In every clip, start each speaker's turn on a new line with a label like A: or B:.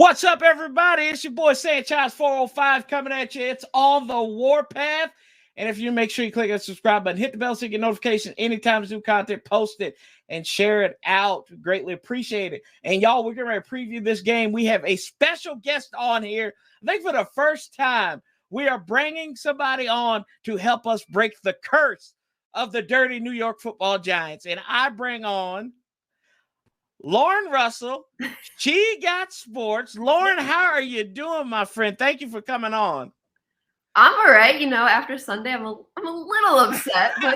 A: What's up, everybody? It's your boy Sanchez 405 coming at you. It's on the warpath. And if you make sure you click that subscribe button, hit the bell so you get notifications anytime there's new content, post it and share it out. Greatly appreciate it. And y'all, we're going to preview this game. We have a special guest on here. I think for the first time, we are bringing somebody on to help us break the curse of the dirty New York Football Giants. And I bring on Lauren Russell. She got sports. Lauren, how are you doing, my friend? Thank you for coming on.
B: I'm all right. After Sunday, I'm a little upset, but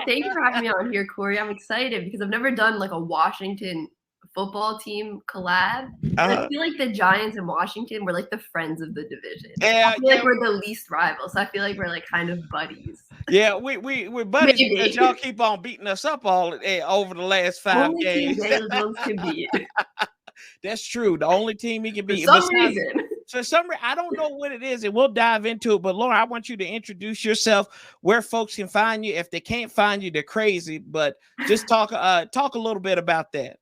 B: thank you for having me on here, Corey. I'm excited because I've never done like a Washington football team collab. I feel like the Giants and Washington were like the friends of the division. I feel like we're the least rivals. So I feel like we're like kind of buddies.
A: Yeah, we're buddies because y'all keep on beating us up all over the last 5 games.
B: Daniel Jones can beat.
A: That's true. The only team he can beat.
B: For some reason.
A: For some reason, I don't know what it is, and we'll dive into it. But Lauren, I want you to introduce yourself, where folks can find you. If they can't find you, they're crazy. But just talk a little bit about that.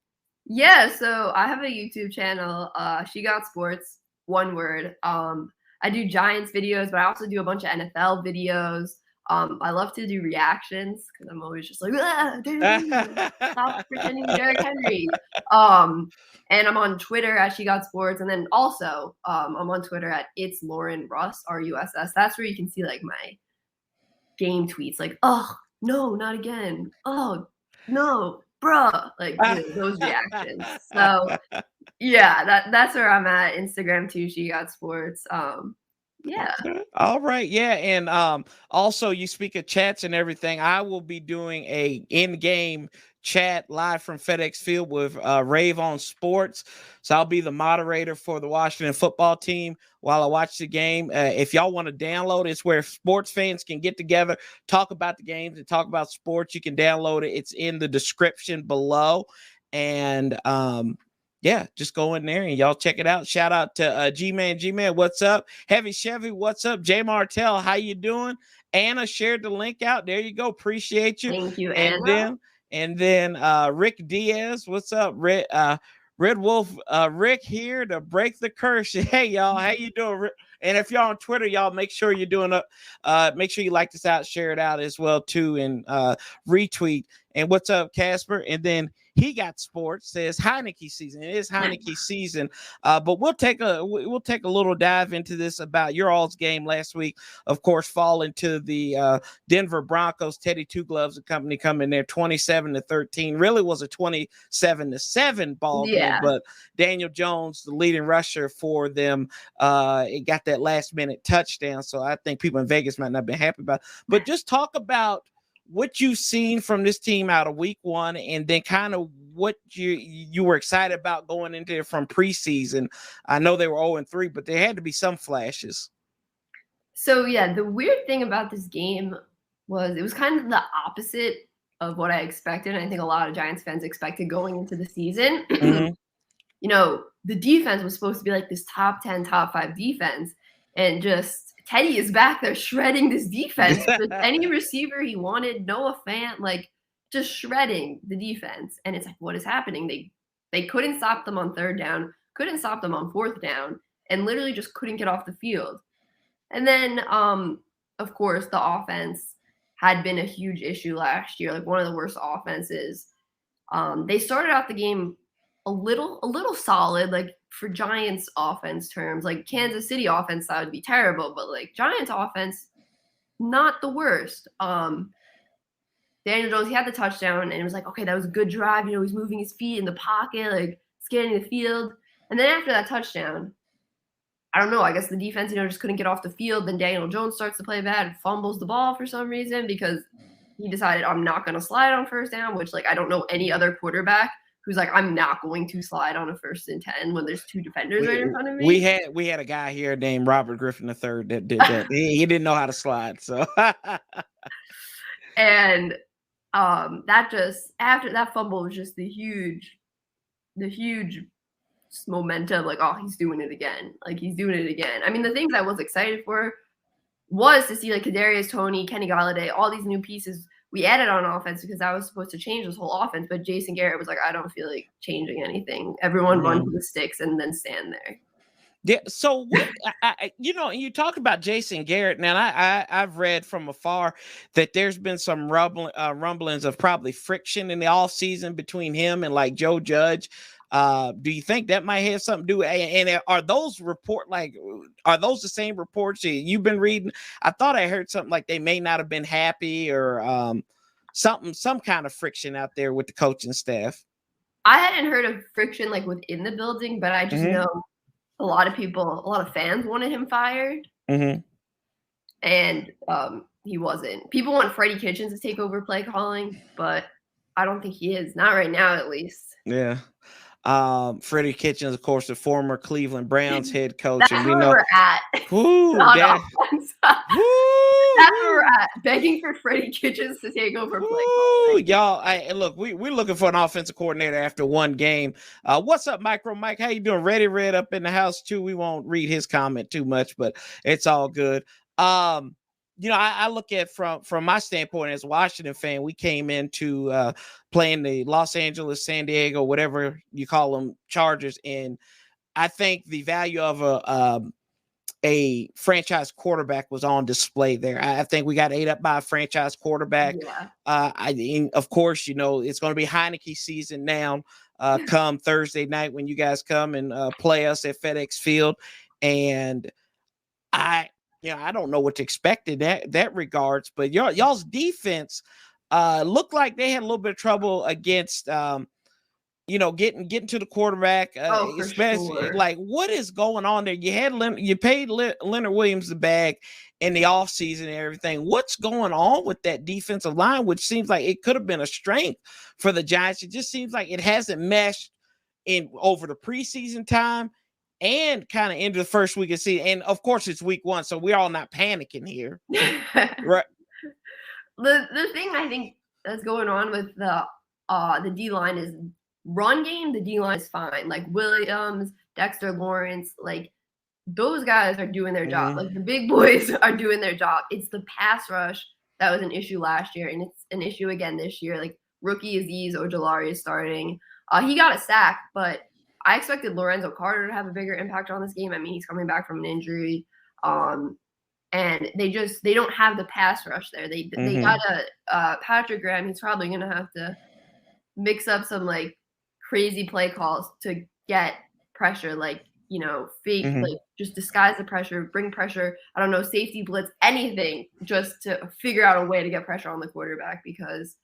B: Yeah, so I have a YouTube channel. She Got Sports, one word. I do Giants videos, but I also do a bunch of NFL videos. I love to do reactions because I'm always just like, stop pretending to Derrick Henry. And I'm on Twitter at She Got Sports, and then also I'm on Twitter at It's Lauren Russ, RUSS. That's where you can see like my game tweets, like, oh no, not again. Oh no, bruh, like those reactions. So yeah, that's where I'm at. Instagram too, She Got Sports. Yeah.
A: All right. Yeah. And also you speak of chats and everything. I will be doing a in-game chat live from FedEx Field with Rave on Sports. So I'll be the moderator for the Washington football team while I watch the game. If y'all want to download it, it's where sports fans can get together, talk about the games and talk about sports. You can download it. It's in the description below. And yeah, just go in there and y'all check it out. Shout out to G-Man, what's up? Heavy Chevy, what's up? Jay Martell, how you doing? Anna shared the link out. There you go. Appreciate you.
B: Thank you, Anna.
A: And then Rick Diaz, what's up? Red Wolf, Rick here to break the curse. Hey, y'all, how you doing? Rick? And if y'all on Twitter, y'all make sure you're doing make sure you like this out, share it out as well too, and retweet. And what's up, Casper? And then He Got Sports says Heineke season. It is Heineke season, but we'll take a little dive into this about your all's game last week. Of course, falling to the Denver Broncos. Teddy Two Gloves and company coming there 27-13. Really was a 27-7 ball game, but Daniel Jones, the leading rusher for them, it got that last minute touchdown. So I think people in Vegas might not have been happy about it. But just talk about what you've seen from this team out of week 1, and then kind of what you were excited about going into it from preseason. I know they were 0-3, but there had to be some flashes.
B: So yeah, the weird thing about this game was it was kind of the opposite of what I expected. I think a lot of Giants fans expected going into the season. Mm-hmm. The defense was supposed to be like this top 10, top 5 defense, and just Teddy is back there shredding this defense. With any receiver he wanted, Noah Fant, like just shredding the defense. And it's like, what is happening? They couldn't stop them on 3rd down, couldn't stop them on 4th down, and literally just couldn't get off the field. And then, of course, the offense had been a huge issue last year, like one of the worst offenses. They started out the game a little solid, like for Giants offense terms. Like Kansas City offense, that would be terrible, but like Giants offense, not the worst. Daniel Jones, he had the touchdown, and it was like, okay, that was a good drive. He's moving his feet in the pocket, like scanning the field. And then after that touchdown, I don't know, I guess the defense, just couldn't get off the field. Then Daniel Jones starts to play bad, fumbles the ball for some reason because he decided, I'm not going to slide on 1st down, which like I don't know any other quarterback who's like, I'm not going to slide on a 1st and 10 when there's 2 defenders right in front of me.
A: We had a guy here named Robert Griffin III that did that. he didn't know how to slide. So,
B: and that just after that fumble was just the huge momentum. Like, oh, he's doing it again. Like he's doing it again. I mean, the things I was excited for was to see like Kadarius Toney, Kenny Golladay, all these new pieces we added on offense because that was supposed to change this whole offense. But Jason Garrett was like, I don't feel like changing anything. Everyone run to the sticks and then stand there.
A: Yeah. So what you talked about Jason Garrett. Now I've read from afar that there's been some rumblings of probably friction in the off season between him and like Joe Judge. Do you think that might have something to do? And are those are those the same reports you've been reading? I thought I heard something like they may not have been happy or some kind of friction out there with the coaching staff.
B: I hadn't heard of friction like within the building, but I just know a lot of fans wanted him fired. And he wasn't. People want Freddie Kitchens to take over play calling, but I don't think he is. Not right now, at least.
A: Yeah. Freddie Kitchens, of course, the former Cleveland Browns head coach.
B: That's
A: and
B: where we're at. That's where we're at. Begging for Freddie Kitchens to take over play calling.
A: Y'all, look, we're looking for an offensive coordinator after one game. What's up, Micro Mike? How you doing? Ready Red up in the house too. We won't read his comment too much, but it's all good. I look at from my standpoint as a Washington fan, we came into playing the Los Angeles, San Diego, whatever you call them, Chargers, and I think the value of a franchise quarterback was on display there. I think we got ate up by a franchise quarterback.
B: Yeah.
A: Of course, it's going to be Heineke season now. Come Thursday night when you guys come and play us at FedEx Field, and I don't know what to expect in that regards, but y'all's defense looked like they had a little bit of trouble against getting to the quarterback, especially
B: sure.
A: like what is going on there? You paid Leonard Williams the bag in the offseason and everything. What's going on with that defensive line, which seems like it could have been a strength for the Giants? It just seems like it hasn't meshed in over the preseason time and kind of into the first week of season. And of course it's week one, so we're all not panicking here. Right.
B: The thing I think that's going on with the D-line is run game. The D-line is fine. Like Williams, Dexter Lawrence, like those guys are doing their job. Like the big boys are doing their job. It's the pass rush that was an issue last year, and it's an issue again this year. Like rookie Azeez Ojulari is starting. He got a sack, but I expected Lorenzo Carter to have a bigger impact on this game. I mean, he's coming back from an injury. And they don't have the pass rush there. They got Patrick Graham. He's probably going to have to mix up some like crazy play calls to get pressure, like, fake, like just disguise the pressure, bring pressure. I don't know, safety blitz, anything just to figure out a way to get pressure on the quarterback, because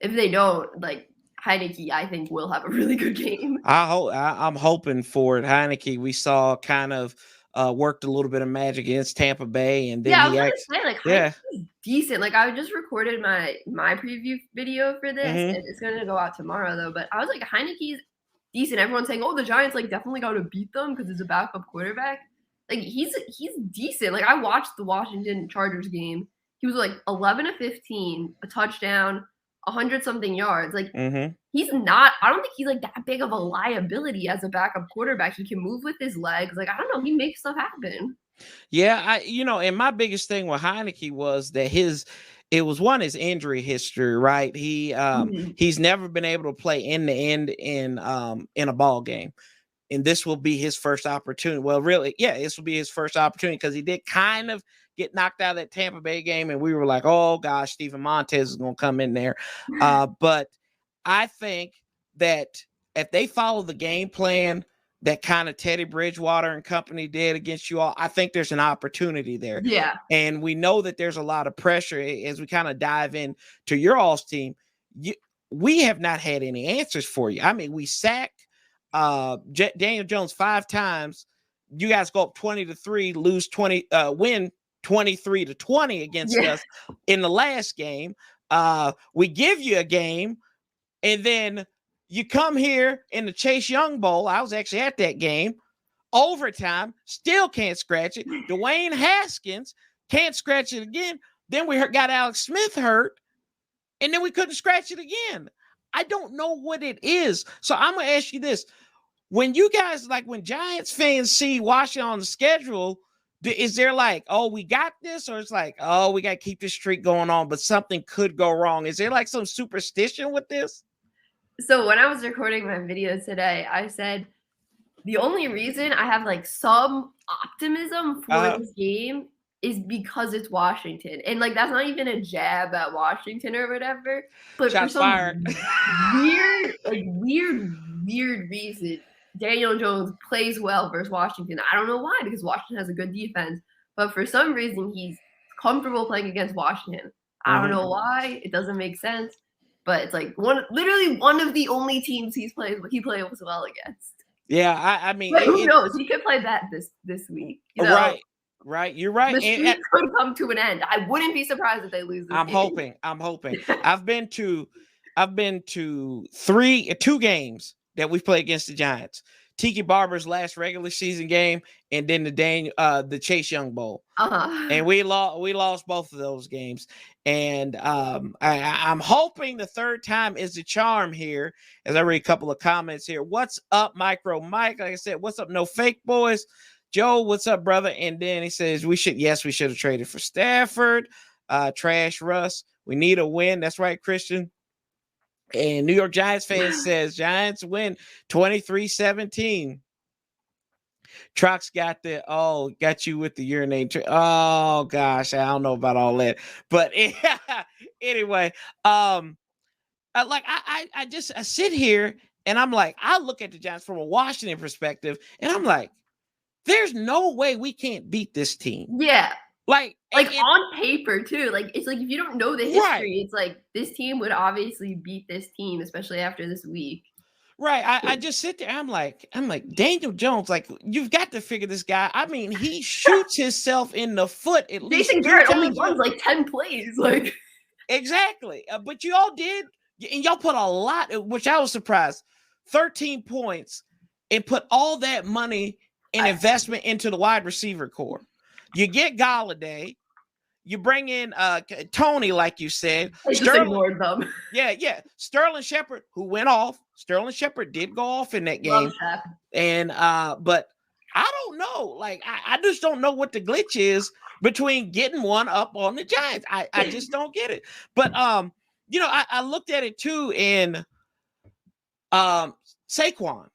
B: if they don't, like, Heineke, I think, will have a really good game.
A: I'm hoping for it. Heineke, we saw kind of worked a little bit of magic against Tampa Bay, and then
B: Heineke's decent. Like, I just recorded my preview video for this, and it's going to go out tomorrow though. But I was like, Heineke's decent. Everyone's saying, "Oh, the Giants like definitely got to beat them because it's a backup quarterback." Like, he's decent. Like, I watched the Washington Chargers game. He was like 11 of 15, a touchdown, 100-something yards. Like, he's not. I don't think he's like that big of a liability as a backup quarterback. He can move with his legs. Like, I don't know. He makes stuff happen.
A: Yeah, and my biggest thing with Heineke was that his injury history, right? He's never been able to play end to end in a ball game. And this will be his first opportunity. Well, really, yeah, this will be his first opportunity because he did kind of get knocked out of that Tampa Bay game, and we were like, oh gosh, Stephen Montez is going to come in there. But I think that if they follow the game plan that kind of Teddy Bridgewater and company did against you all, I think there's an opportunity there.
B: Yeah.
A: And we know that there's a lot of pressure as we kind of dive in to your all's team. We have not had any answers for you. I mean, we sacked Daniel Jones 5 times. You guys go up 20-3, lose 20, win 23-20 against us in the last game. We give you a game, and then you come here in the Chase Young Bowl. I was actually at that game. Overtime, still can't scratch it. Dwayne Haskins can't scratch it again. Then we got Alex Smith hurt, and then we couldn't scratch it again. I don't know what it is. So I'm going to ask you this. When you guys, like when Giants fans see Washington on the schedule, is there like, oh, we got this? Or it's like, oh, we got to keep this streak going on, but something could go wrong. Is there like some superstition with this?
B: So when I was recording my video today, I said, The only reason I have like some optimism for this game is because it's Washington. And like that's not even a jab at Washington or whatever. But
A: Shots
B: for some
A: fired.
B: weird reason, Daniel Jones plays well versus Washington. I don't know why, because Washington has a good defense. But for some reason, he's comfortable playing against Washington. I don't know why. It doesn't make sense. But it's like literally one of the only teams he plays well against.
A: Yeah, I mean,
B: but who knows? He could play that this week. You know?
A: Right. You're right.
B: The streak could come to an end. I wouldn't be surprised if they lose this game.
A: I'm hoping. I've been to 2 games that we've played against the Giants. Tiki Barber's last regular season game, and then the Chase Young Bowl. And we lost both of those games. And I'm hoping the third time is the charm here. As I read a couple of comments here. What's up, Micro Mike? Like I said, what's up, No Fake Boys? Joe, what's up, brother? And then he says we should have traded for Stafford. Trash Russ. We need a win. That's right, Christian. And New York Giants fan says Giants win 23-17. Trucks got you with the urinate. Oh gosh, I don't know about all that. But anyway, I sit here and I'm like, I look at the Giants from a Washington perspective, and I'm like, there's no way we can't beat this team.
B: Yeah.
A: Like
B: on paper too. Like it's like if you don't know the history, it's like this team would obviously beat this team, especially after this week.
A: Right. I just sit there. I'm like Daniel Jones. Like you've got to figure this guy. I mean, he shoots himself in the foot at least.
B: Jason Garrett only runs like 10 plays. Like
A: exactly. But you all did, and y'all put a lot, which I was surprised. 13 points, and put all that money and investment into the wide receiver core. You get Galladay, you bring in Tony, like you said.
B: They just ignored them.
A: Yeah. Sterling Shepard, who went off. Sterling Shepard did go off in that game. And but I don't know. Like I just don't know what the glitch is between getting one up on the Giants. I just don't get it. But I looked at it too, and Saquon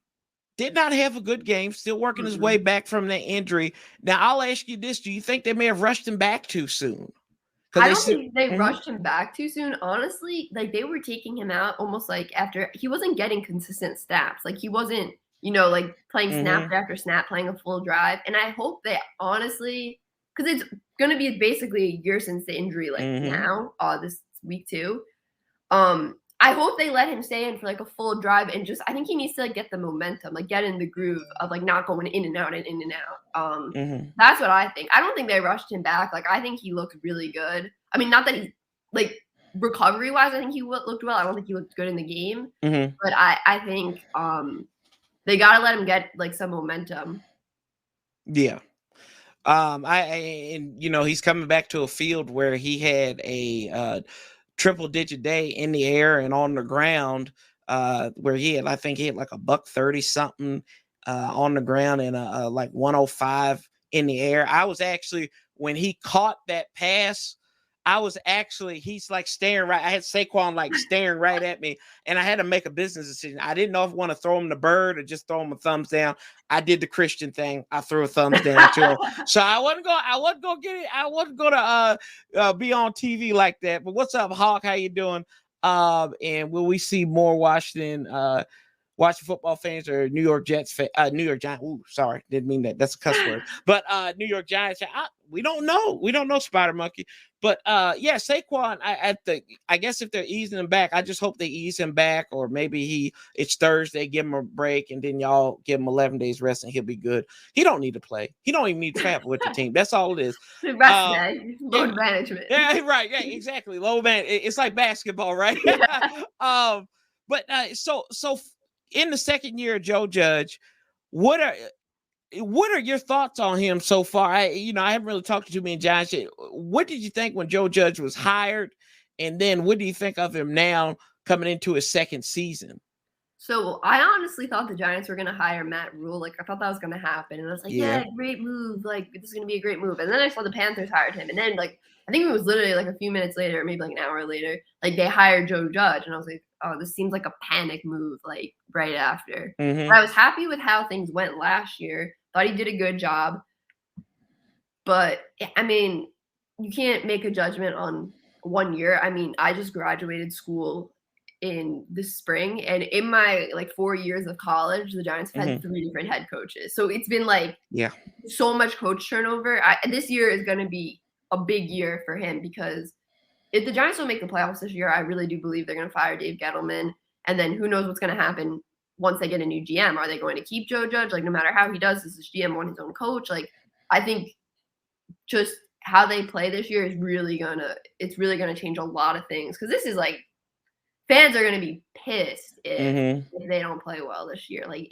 A: did not have a good game, still working his way back from that injury. Now, I'll ask you this. Do you think they may have rushed him back too soon?
B: I don't think they rushed him back too soon. Honestly, like they were taking him out almost like after he wasn't getting consistent snaps. Like he wasn't, like playing snap after snap, playing a full drive. And I hope that honestly, because it's going to be basically a year since the injury, like now, this week too. I hope they let him stay in for like a full drive and I think he needs to like get the momentum, like get in the groove of like not going in and out and in and out. That's what I think. I don't think they rushed him back. Like I think he looked really good. I mean, not that he like recovery wise, I think he looked well. I don't think he looked good in the game, but I think they got to let him get like some momentum.
A: Yeah. He's coming back to a field where he had a triple-digit day in the air and on the ground, where I think he had like $130 something on the ground and like 105 in the air. I was actually, when he caught that pass, he's like staring right. I had Saquon like staring right at me, and I had to make a business decision. I didn't know if I want to throw him the bird or just throw him a thumbs down. I did the Christian thing. I threw a thumbs down to him. So I wasn't going to get it. I wasn't going to be on TV like that. But what's up, Hawk? How you doing? And will we see more Washington football fans or New York Giants? Ooh, sorry, didn't mean that. That's a cuss word. But New York Giants. We don't know. We don't know, Spider Monkey. But Saquon. I guess if they're easing him back, I just hope they ease him back, or maybe it's Thursday, give him a break, and then y'all give him 11 days rest, and he'll be good. He don't need to play. He don't even need to travel with the team. That's all it is.
B: Load management.
A: Yeah, right. Yeah, exactly. Load man. It's like basketball, right?
B: Yeah.
A: So in the second year of Joe Judge, what are your thoughts on him so far? I haven't really talked to too many Giants yet. What did you think when Joe Judge was hired? And then what do you think of him now coming into his second season?
B: So I honestly thought the Giants were going to hire Matt Rule. Like, I thought that was going to happen. And I was like, yeah, great move. Like, this is going to be a great move. And then I saw the Panthers hired him. And then, like, I think it was literally like a few minutes later, maybe like an hour later, like they hired Joe Judge. And I was like, oh, this seems like a panic move, like right after. But I was happy with how things went last year. Thought he did a good job. But, I mean, you can't make a judgment on 1 year. I mean, I just graduated school in the spring, and in my like 4 years of college, the Giants have had 3 different head coaches. So it's been like so much coach turnover. This year is going to be a big year for him, because if the Giants don't make the playoffs this year, I really do believe they're going to fire Dave Gettleman. And then who knows what's going to happen once they get a new GM? Are they going to keep Joe Judge? Like, no matter how he does, this GM want his own coach. Like, I think just how they play this year is really gonna change a lot of things, because this is like, fans are gonna be pissed if they don't play well this year. Like,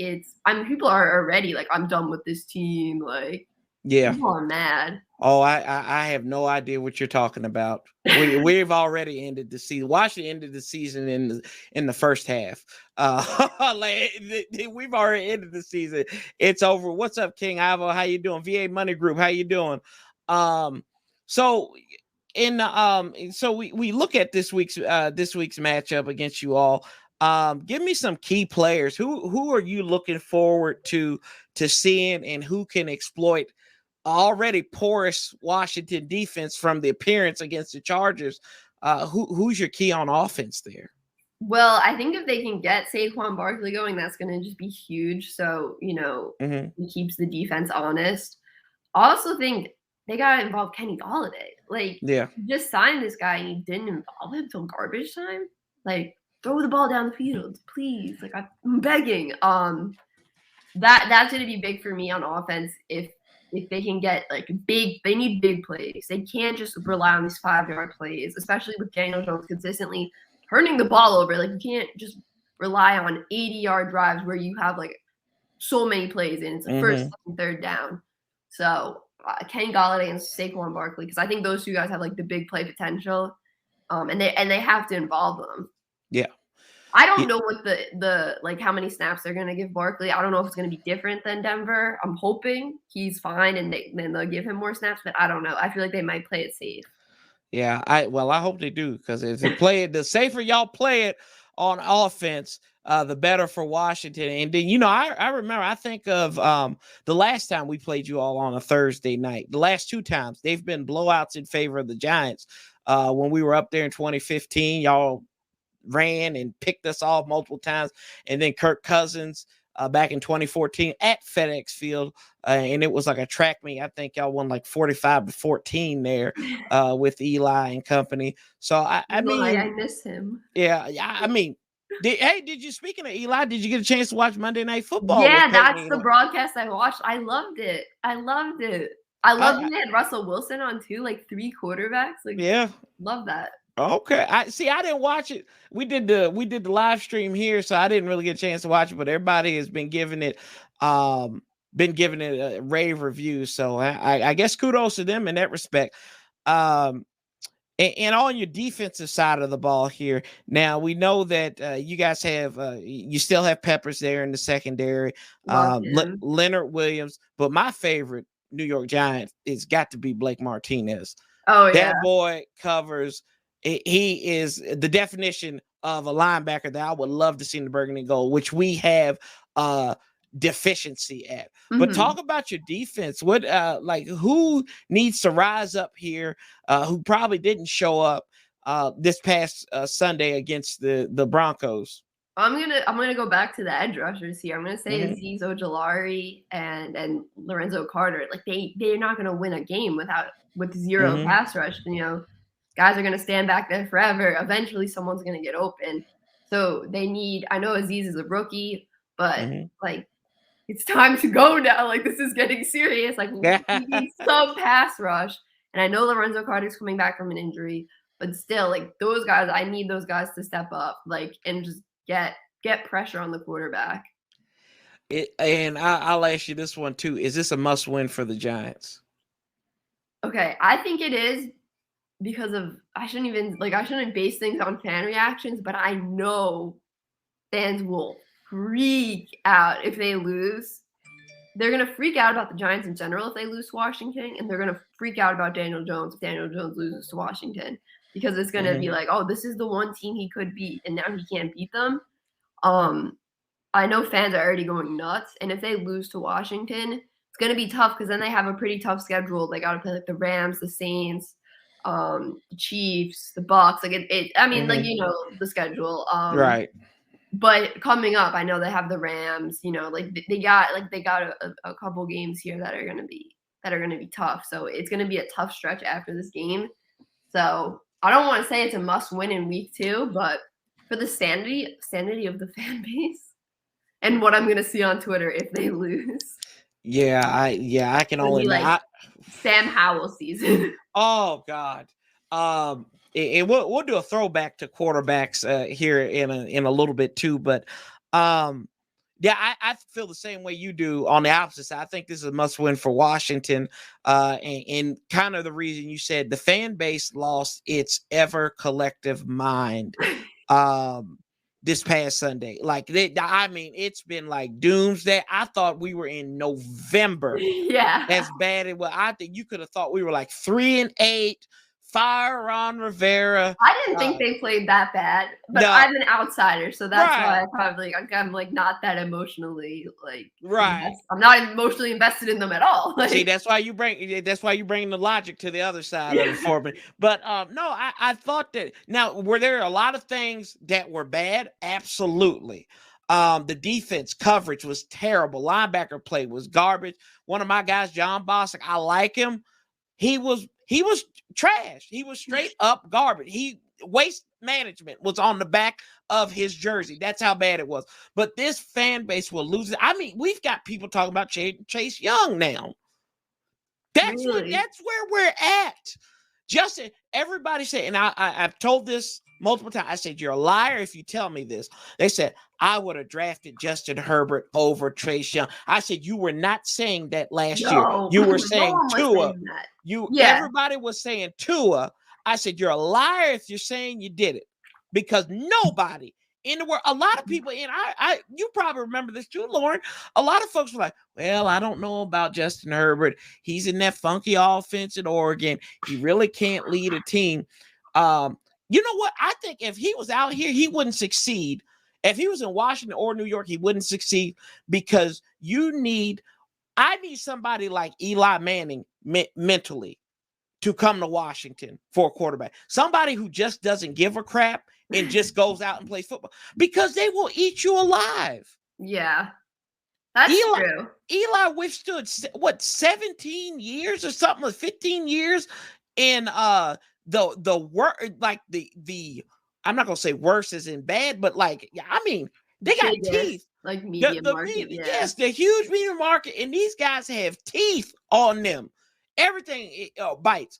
B: people are already like, I'm done with this team. Like, people are mad.
A: Oh, I have no idea what you're talking about. We've already ended the season. Washington ended the season in the first half. We've already ended the season. It's over. What's up, King Ivo? How you doing? VA Money Group, how you doing? So we look at this week's matchup against you all. Give me some key players. Who are you looking forward to seeing, and who can exploit already porous Washington defense from the appearance against the Chargers? Who's your key on offense there?
B: Well, I think if they can get Saquon Barkley going, that's going to just be huge. So, he keeps the defense honest. I also think they got to involve Kenny Golladay. Like, you just signed this guy and you didn't involve him till garbage time. Like, throw the ball down the field, please. Like, I'm begging. That's going to be big for me on offense. If they can get they need big plays. They can't just rely on these 5-yard plays, especially with Daniel Jones consistently turning the ball over. Like, you can't just rely on 80-yard drives where you have like so many plays and it's a first and third down. So Kenny Golladay and Saquon Barkley, because I think those two guys have like the big play potential, and they have to involve them.
A: Yeah.
B: I don't know what the like how many snaps they're gonna give Barkley. I don't know if it's gonna be different than Denver. I'm hoping he's fine and then they'll give him more snaps, but I don't know. I feel like they might play it safe.
A: Yeah, I hope they do, because if they play it, the safer y'all play it on offense, the better for Washington. And then, I remember, I think of the last time we played you all on a Thursday night. The last 2 times, they've been blowouts in favor of the Giants. When we were up there in 2015, y'all ran and picked us off multiple times. And then Kirk Cousins back in 2014 at FedEx Field, and it was like a track meet. I think y'all won like 45-14 there with Eli and company. So I mean,
B: I miss him.
A: Yeah, I mean, did you, speaking of Eli, did you get a chance to watch Monday Night Football?
B: Yeah, that's the broadcast I watched. I loved it. I loved they had Russell Wilson on too, like 3 quarterbacks. Like, love that.
A: Okay, I didn't watch it. We did the live stream here, so I didn't really get a chance to watch it. But everybody has been giving it a rave review. So I guess kudos to them in that respect. And on your defensive side of the ball here, now we know that you guys have you still have Peppers there in the secondary, Leonard Williams, but my favorite New York Giant is got to be Blake Martinez.
B: Oh yeah,
A: that boy covers. He is the definition of a linebacker that I would love to see in the burgundy gold, which we have deficiency at. But talk about your defense. What who needs to rise up here, who probably didn't show up this past Sunday against the Broncos?
B: I'm gonna go back to the edge rushers here. I'm gonna say Azeez Ojulari and Lorenzo Carter. Like, they're not gonna win a game with 0 pass rush. Guys are going to stand back there forever. Eventually, someone's going to get open. So they need – I know Azeez is a rookie, but, it's time to go now. Like, this is getting serious. Like, we need some pass rush. And I know Lorenzo Carter's coming back from an injury, but still, like, those guys – I need those guys to step up, like, and just get pressure on the quarterback.
A: And I'll ask you this one, too. Is this a must-win for the Giants?
B: Okay, I think it is. Because of I shouldn't base things on fan reactions, but I know fans will freak out if they lose. They're going to freak out about the Giants in general if they lose to Washington, and they're going to freak out about Daniel Jones if Daniel Jones loses to Washington, because it's going to be like, oh, this is the one team he could beat, and now he can't beat them. I know fans are already going nuts, and if they lose to Washington, it's going to be tough because then they have a pretty tough schedule. They got to play like the Rams, the Saints, the Chiefs, the Bucks. Like like the schedule.
A: Right.
B: But coming up, I know they have the Rams. Like they got a couple games here that are gonna be tough. So it's gonna be a tough stretch after this game. So I don't want to say it's a must win in week 2, but for the sanity of the fan base and what I'm gonna see on Twitter if they lose.
A: I can only
B: like Sam Howell season.
A: Oh God. We'll do a throwback to quarterbacks here in a little bit too, but I feel the same way you do on the opposite side. I think this is a must win for Washington, and kind of the reason you said the fan base lost its ever collective mind this past Sunday. Like it's been like doomsday. I thought we were in November.
B: Yeah,
A: as bad as well. I think you could have thought we were like 3-8. Fire Ron Rivera.
B: I didn't think they played that bad, but I'm an outsider, so that's why I'm like not that emotionally I'm not emotionally invested in them at all.
A: See, that's why you bring the logic to the other side of it for me. But no, I thought that now were there a lot of things that were bad? Absolutely. The defense coverage was terrible. Linebacker play was garbage. One of my guys, John Bostic, I like him. He was trash. He was straight up garbage. Waste management was on the back of his jersey. That's how bad it was. But this fan base will lose it. I mean, we've got people talking about Chase Young now. That's where we're at. Justin, everybody said, and I've told this multiple times. I said, you're a liar if you tell me this. They said, I would have drafted Justin Herbert over Chase Young. I said, you were not saying that last year. You were saying Tua. Everybody was saying Tua. I said, you're a liar if you're saying you did it, because nobody in the world, a lot of people, and you probably remember this too, Lauren. A lot of folks were like, well, I don't know about Justin Herbert. He's in that funky offense in Oregon. He really can't lead a team. You know what? I think if he was out here, he wouldn't succeed. If he was in Washington or New York, he wouldn't succeed, because I need somebody like Eli Manning mentally to come to Washington for a quarterback. Somebody who just doesn't give a crap and just goes out and plays football, because they will eat you alive.
B: Yeah, that's true.
A: Eli withstood 17 years or something, 15 years in the work, like the I'm not gonna say worse as in bad, but like I mean they got teeth.
B: Like medium market.
A: Yes, the huge medium market, and these guys have teeth on them. Everything bites.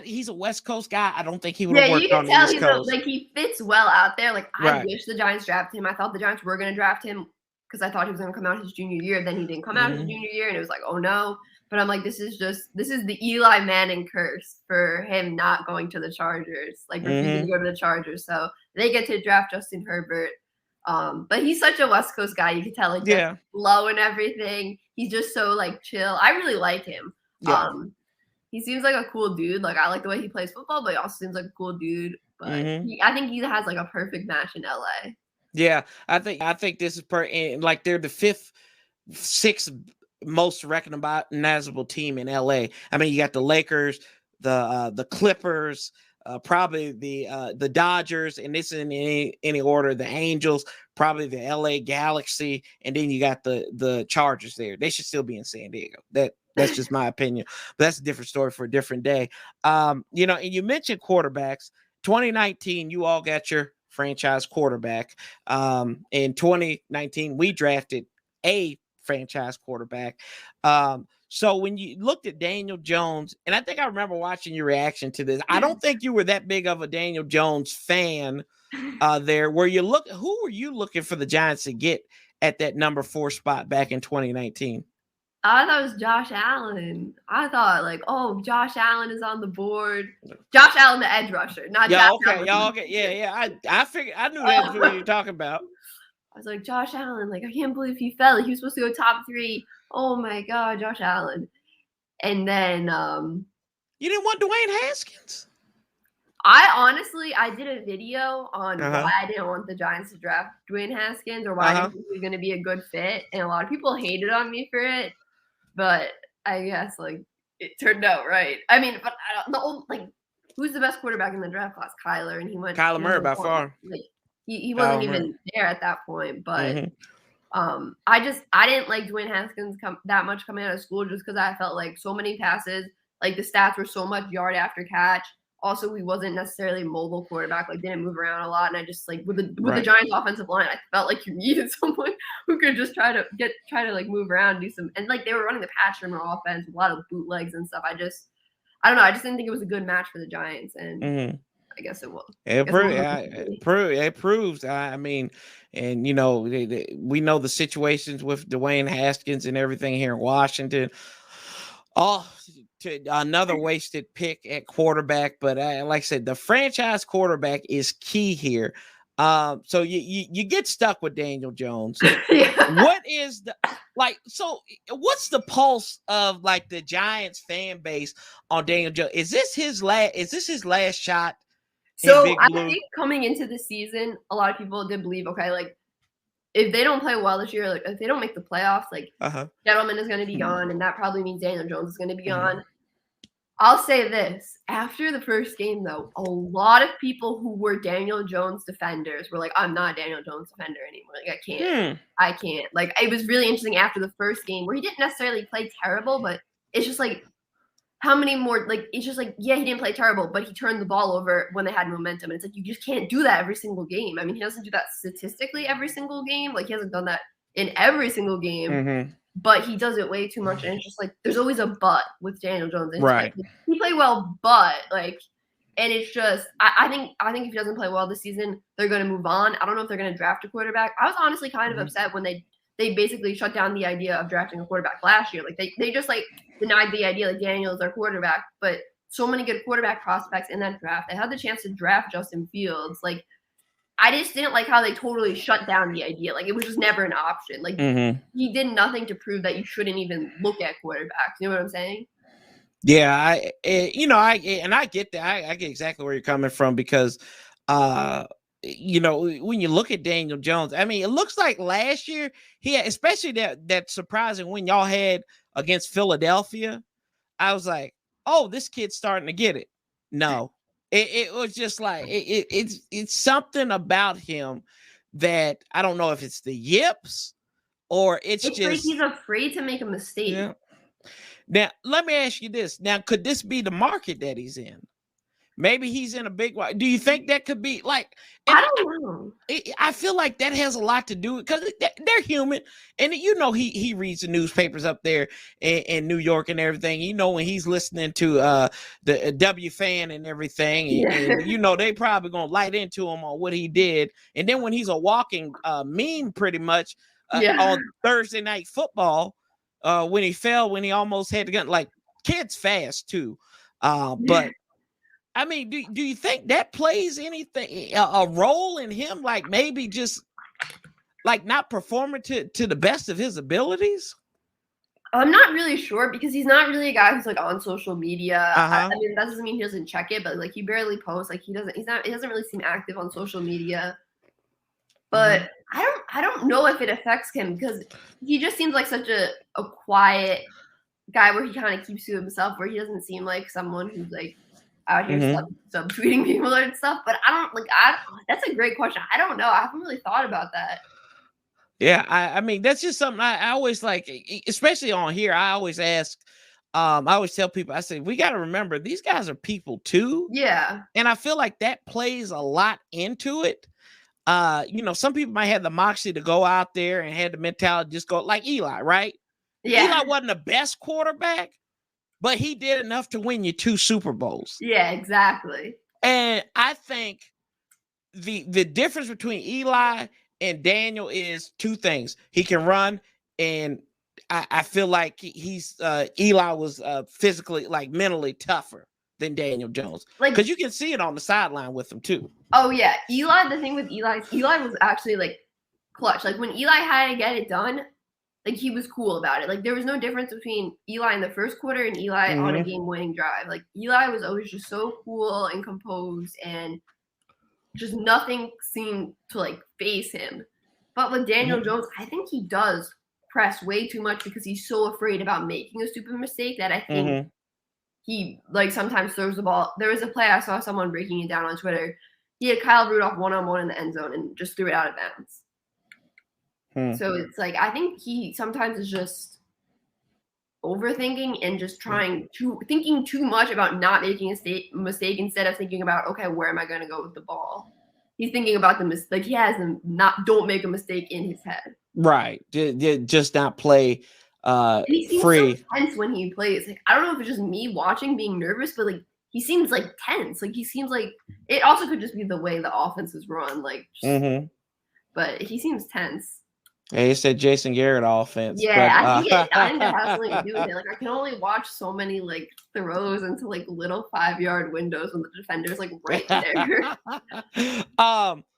A: He's a West Coast guy. I don't think he would have worked on the East Coast.
B: Like he fits well out there. Like I wish the Giants drafted him. I thought the Giants were going to draft him because I thought he was going to come out his junior year. Then he didn't come out his junior year, and it was like, oh no. But I'm like, this is the Eli Manning curse for him not going to the Chargers, like refusing to go to the Chargers. So they get to draft Justin Herbert. But he's such a West Coast guy. You can tell, like, low and everything. He's just so like chill. I really like him. Yeah. He seems like a cool dude. Like I like the way he plays football, but he also seems like a cool dude. But I think he has like a perfect match in LA. Yeah,
A: I think this is like they're the sixth most recognizable team in LA. I mean, you got the Lakers, the Clippers, probably the Dodgers, and this is in any order, the Angels, probably the LA Galaxy, and then you got the Chargers there. They should still be in San Diego. That's just my opinion, but that's a different story for a different day. And you mentioned quarterbacks. 2019, you all got your franchise quarterback. In 2019, we drafted a franchise quarterback. So when you looked at Daniel Jones, and I think I remember watching your reaction to this. I don't think you were that big of a Daniel Jones fan there. Who were you looking for the Giants to get at that number 4 spot back in 2019?
B: I thought it was Josh Allen. I thought like, oh, Josh Allen is on the board. Josh Allen, the edge rusher, not Josh Allen.
A: Okay. Yeah. I figured I knew that's what you were talking about.
B: I was like, Josh Allen, like, I can't believe he fell. He was supposed to go top 3. Oh my God, Josh Allen. And then
A: you didn't want Dwayne Haskins?
B: I did a video on why I didn't want the Giants to draft Dwayne Haskins or why I didn't think he was going to be a good fit. And a lot of people hated on me for it. But I guess, like, it turned out right. I mean, but who's the best quarterback in the draft class? Kyler, and he went
A: Kyler Murray by far.
B: Like, he wasn't even there at that point. But I didn't like Dwayne Haskins that much coming out of school just because I felt like so many passes, like the stats were so much yard after catch. Also, he wasn't necessarily a mobile quarterback, like didn't move around a lot. And I just like with the Giants offensive line, I felt like you needed someone who could just try to like move around, do some, and like they were running the patch rumor offense with a lot of bootlegs and stuff. I don't know. I just didn't think it was a good match for the Giants, and I guess it will.
A: It proves. I mean, and you know, we know the situations with Dwayne Haskins and everything here in Washington. Another wasted pick at quarterback, but like I said, the franchise quarterback is key here. So you get stuck with Daniel Jones. What is what's the pulse of like the Giants fan base on Daniel Jones? Is this his last shot?
B: So I think coming into the season, a lot of people did believe, okay, like if they don't play well this year, like if they don't make the playoffs, like Gettleman is going to be gone, and that probably means Daniel Jones is going to be gone. I'll say this. After the first game, though, a lot of people who were Daniel Jones defenders were like, I'm not a Daniel Jones defender anymore. Like, I can't. Like, it was really interesting after the first game where he didn't necessarily play terrible, but it's just like, how many more, like, it's just like, yeah, he didn't play terrible, but he turned the ball over when they had momentum. And it's like, you just can't do that every single game. I mean, he doesn't do that statistically every single game. Like, he hasn't done that in every single game. But he does it way too much, and it's just like there's always a but with Daniel Jones. Right? Like, he played well, but like, and it's just I think if he doesn't play well this season, they're going to move on. I don't know if they're going to draft a quarterback. I was honestly kind of upset when they basically shut down the idea of drafting a quarterback last year. Like they just like denied the idea like Daniel is our quarterback, but so many good quarterback prospects in that draft. They had the chance to draft Justin Fields. Like, I just didn't like how they totally shut down the idea. Like, it was just never an option. Like, he did nothing to prove that you shouldn't even look at quarterbacks. You know what I'm saying?
A: Yeah, I get that. I get exactly where you're coming from because, you know, when you look at Daniel Jones, I mean, it looks like last year he had, especially that surprising win y'all had against Philadelphia. I was like, oh, this kid's starting to get it. No. It was just like it's something about him that I don't know if it's the yips or it's just
B: like he's afraid to make a mistake.
A: Yeah. Now, let me ask you this. Now, could this be the market that he's in? Maybe he's in a big way. Do you think that could be like?
B: I don't know.
A: I feel like that has a lot to do because they're human, and you know he reads the newspapers up there in New York and everything. You know when he's listening to the W fan and everything, and you know they probably gonna light into him on what he did, and then when he's a walking meme, pretty much on Thursday Night Football, when he fell, when he almost had the gun, like kids fast too, but. I mean, do you think that plays anything a role in him? Like maybe just like not performing to the best of his abilities?
B: I'm not really sure because he's not really a guy who's like on social media. I mean, that doesn't mean he doesn't check it, but like he barely posts. Like he doesn't really seem active on social media. But I don't know if it affects him because he just seems like such a quiet guy where he kind of keeps to himself, where he doesn't seem like someone who's like out here subtweeting people and stuff. But that's a great question. I don't know. I haven't really thought about that.
A: Yeah, I mean that's just something I always like, especially on here. I always ask, I always tell people, I say we got to remember these guys are people too.
B: Yeah,
A: and I feel like that plays a lot into it. You know, some people might have the moxie to go out there and had the mentality just go like Eli, right?
B: Yeah,
A: Eli wasn't the best quarterback, but he did enough to win you 2 Super Bowls.
B: Yeah, exactly.
A: And I think the difference between Eli and Daniel is 2 things. He can run, and I feel like he's Eli was physically, like mentally tougher than Daniel Jones. Like, because you can see it on the sideline with him too.
B: Oh yeah. The thing with Eli was actually like clutch. Like when Eli had to get it done, like he was cool about it. Like there was no difference between Eli in the first quarter and Eli on a game-winning drive. Like Eli was always just so cool and composed, and just nothing seemed to like phase him. But with Daniel Jones, I think he does press way too much because he's so afraid about making a stupid mistake that I think he like sometimes throws the ball. There was a play I saw someone breaking it down on Twitter. He had Kyle Rudolph one-on-one in the end zone and just threw it out of bounds. So it's like I think he sometimes is just overthinking and just thinking too much about not making a mistake instead of thinking about, okay, where am I going to go with the ball? He's thinking about the mistake. Like he has them don't make a mistake in his head.
A: Right. Just not play
B: he seems
A: free.
B: So tense when he plays. Like I don't know if it's just me watching being nervous, but like he seems like tense. Like he seems like it also could just be the way the offense is run. Like, but he seems tense.
A: Hey, it's that Jason Garrett offense.
B: Yeah, I think it has something to do with it. Like I can only watch so many like throws into like little 5-yard windows when the defender's like right there.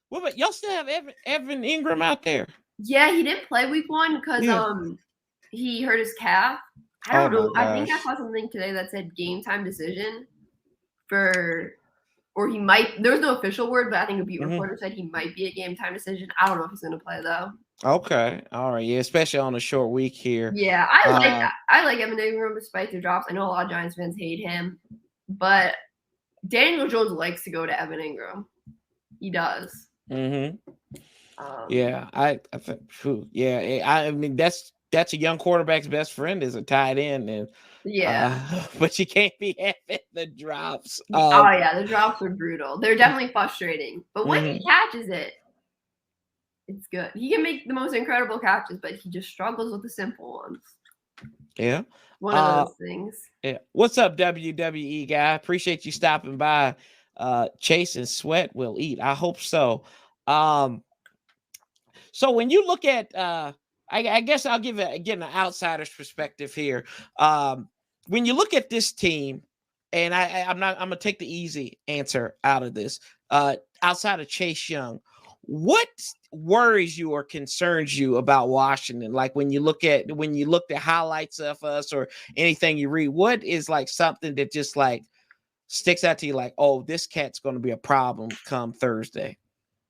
A: What about y'all still have Evan Ingram out there?
B: Yeah, he didn't play week 1 because he hurt his calf. I don't know. I think I saw something today that said game time decision or he might. There was no official word, but I think a beat reporter said he might be a game time decision. I don't know if he's going to play though.
A: Okay, all right, yeah, especially on a short week here.
B: Yeah, I like Evan Ingram despite the drops. I know a lot of Giants fans hate him, but Daniel Jones likes to go to Evan Ingram. He does.
A: Yeah, I think. Yeah, I mean that's a young quarterback's best friend is a tight end, and but you can't be having the drops.
B: The drops are brutal. They're definitely frustrating, but when he catches it, it's good. He can make the most incredible catches, but he just struggles with the simple ones.
A: Yeah.
B: One of those things.
A: Yeah. What's up, WWE guy? Appreciate you stopping by. Chase and Sweat will eat. I hope so. So when you look at I guess I'll give it again an outsider's perspective here. When you look at this team, and I'm gonna take the easy answer out of this. Outside of Chase Young, what worries you or concerns you about Washington? Like when you look at highlights of us or anything you read, what is like something that just like sticks out to you like, oh, this cat's going to be a problem come Thursday?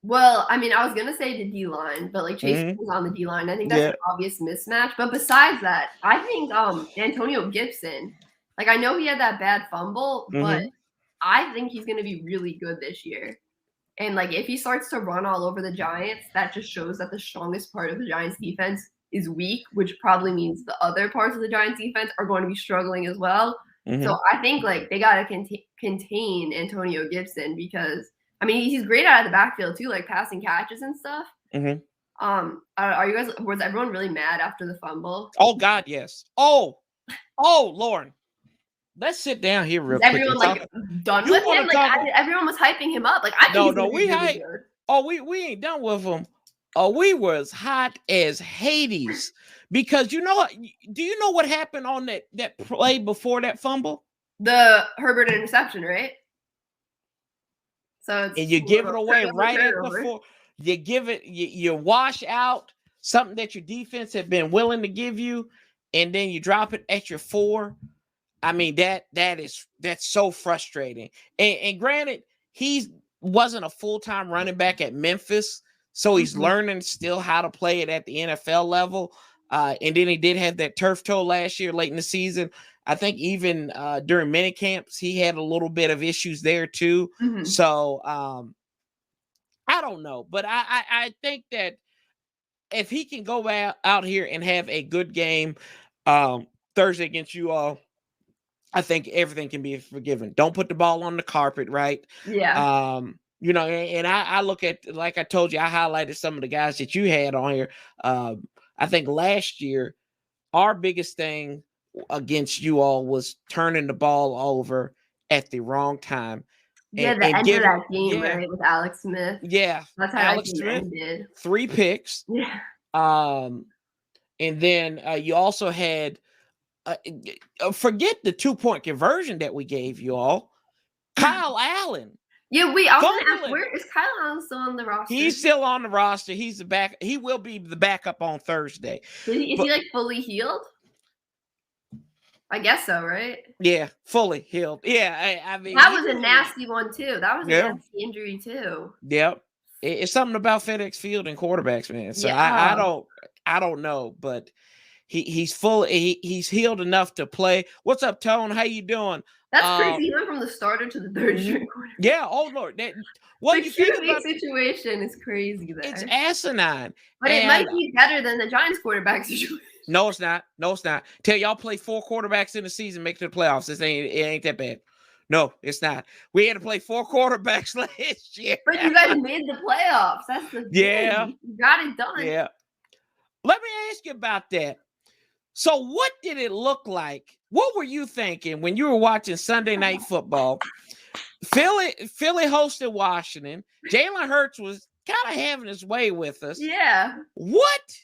B: Well, I mean, I was going to say the D-line, but like Chase was on the D-line. I think that's an obvious mismatch. But besides that, I think Antonio Gibson, like I know he had that bad fumble, but I think he's going to be really good this year. And, like, if he starts to run all over the Giants, that just shows that the strongest part of the Giants' defense is weak, which probably means the other parts of the Giants' defense are going to be struggling as well. So I think, like, they got to contain Antonio Gibson because, I mean, he's great out of the backfield, too, like passing catches and stuff. Are you guys – was everyone really mad after the fumble?
A: Oh, God, yes. Oh, Lauren. Let's sit down here real quick.
B: Everyone like done with him? Like everyone was hyping him up. Like I think
A: we hype. We ain't done with him. We was hot as Hades because do you know what happened on that play before that fumble?
B: The Herbert interception, right? So
A: and you give it away right at before. You give it. You wash out something that your defense had been willing to give you, and then you drop it at your 4. I mean, that's so frustrating. And granted, he wasn't a full-time running back at Memphis, so he's learning still how to play it at the NFL level. And then he did have that turf toe last year late in the season. I think even during mini camps, he had a little bit of issues there too. So I don't know. But I think that if he can go out here and have a good game Thursday against you all, I think everything can be forgiven. Don't put the ball on the carpet, right?
B: Yeah.
A: And I look at, like I told you, I highlighted some of the guys that you had on here. I think last year, our biggest thing against you all was turning the ball over at the wrong time.
B: Yeah, the end of that game, right, with Alex Smith.
A: Yeah.
B: That's how Alex Smith ended.
A: 3 picks.
B: Yeah.
A: And then you also had forget the 2-point conversion that we gave you all. Kyle Allen
B: Yeah, I was gonna ask, where is Kyle Allen still on the roster?
A: He's still on the roster. He's the back. He will be the backup on Thursday.
B: Is he like fully healed? I guess so, right?
A: Yeah, fully healed. Yeah, I mean
B: that was a nasty one too. That was a nasty injury too.
A: Yep. It's something about FedEx Field and quarterbacks, man. So I don't know, but he's fully he's healed enough to play. What's up, Tone? How you doing?
B: That's crazy. He went from the starter to the third string quarterback.
A: Yeah. Oh Lord. The
B: QB situation is crazy. There,
A: it's asinine.
B: But it might be better than the Giants quarterback situation.
A: No, it's not. No, it's not. Tell y'all play 4 quarterbacks in the season, make it to the playoffs. It ain't that bad. No, it's not. We had to play 4 quarterbacks last year.
B: But you guys made the playoffs. That's the thing. You got it done.
A: Yeah. Let me ask you about that. So what did it look like? What were you thinking when you were watching Sunday Night Football? Philly hosted Washington. Jalen Hurts was kind of having his way with us.
B: Yeah.
A: What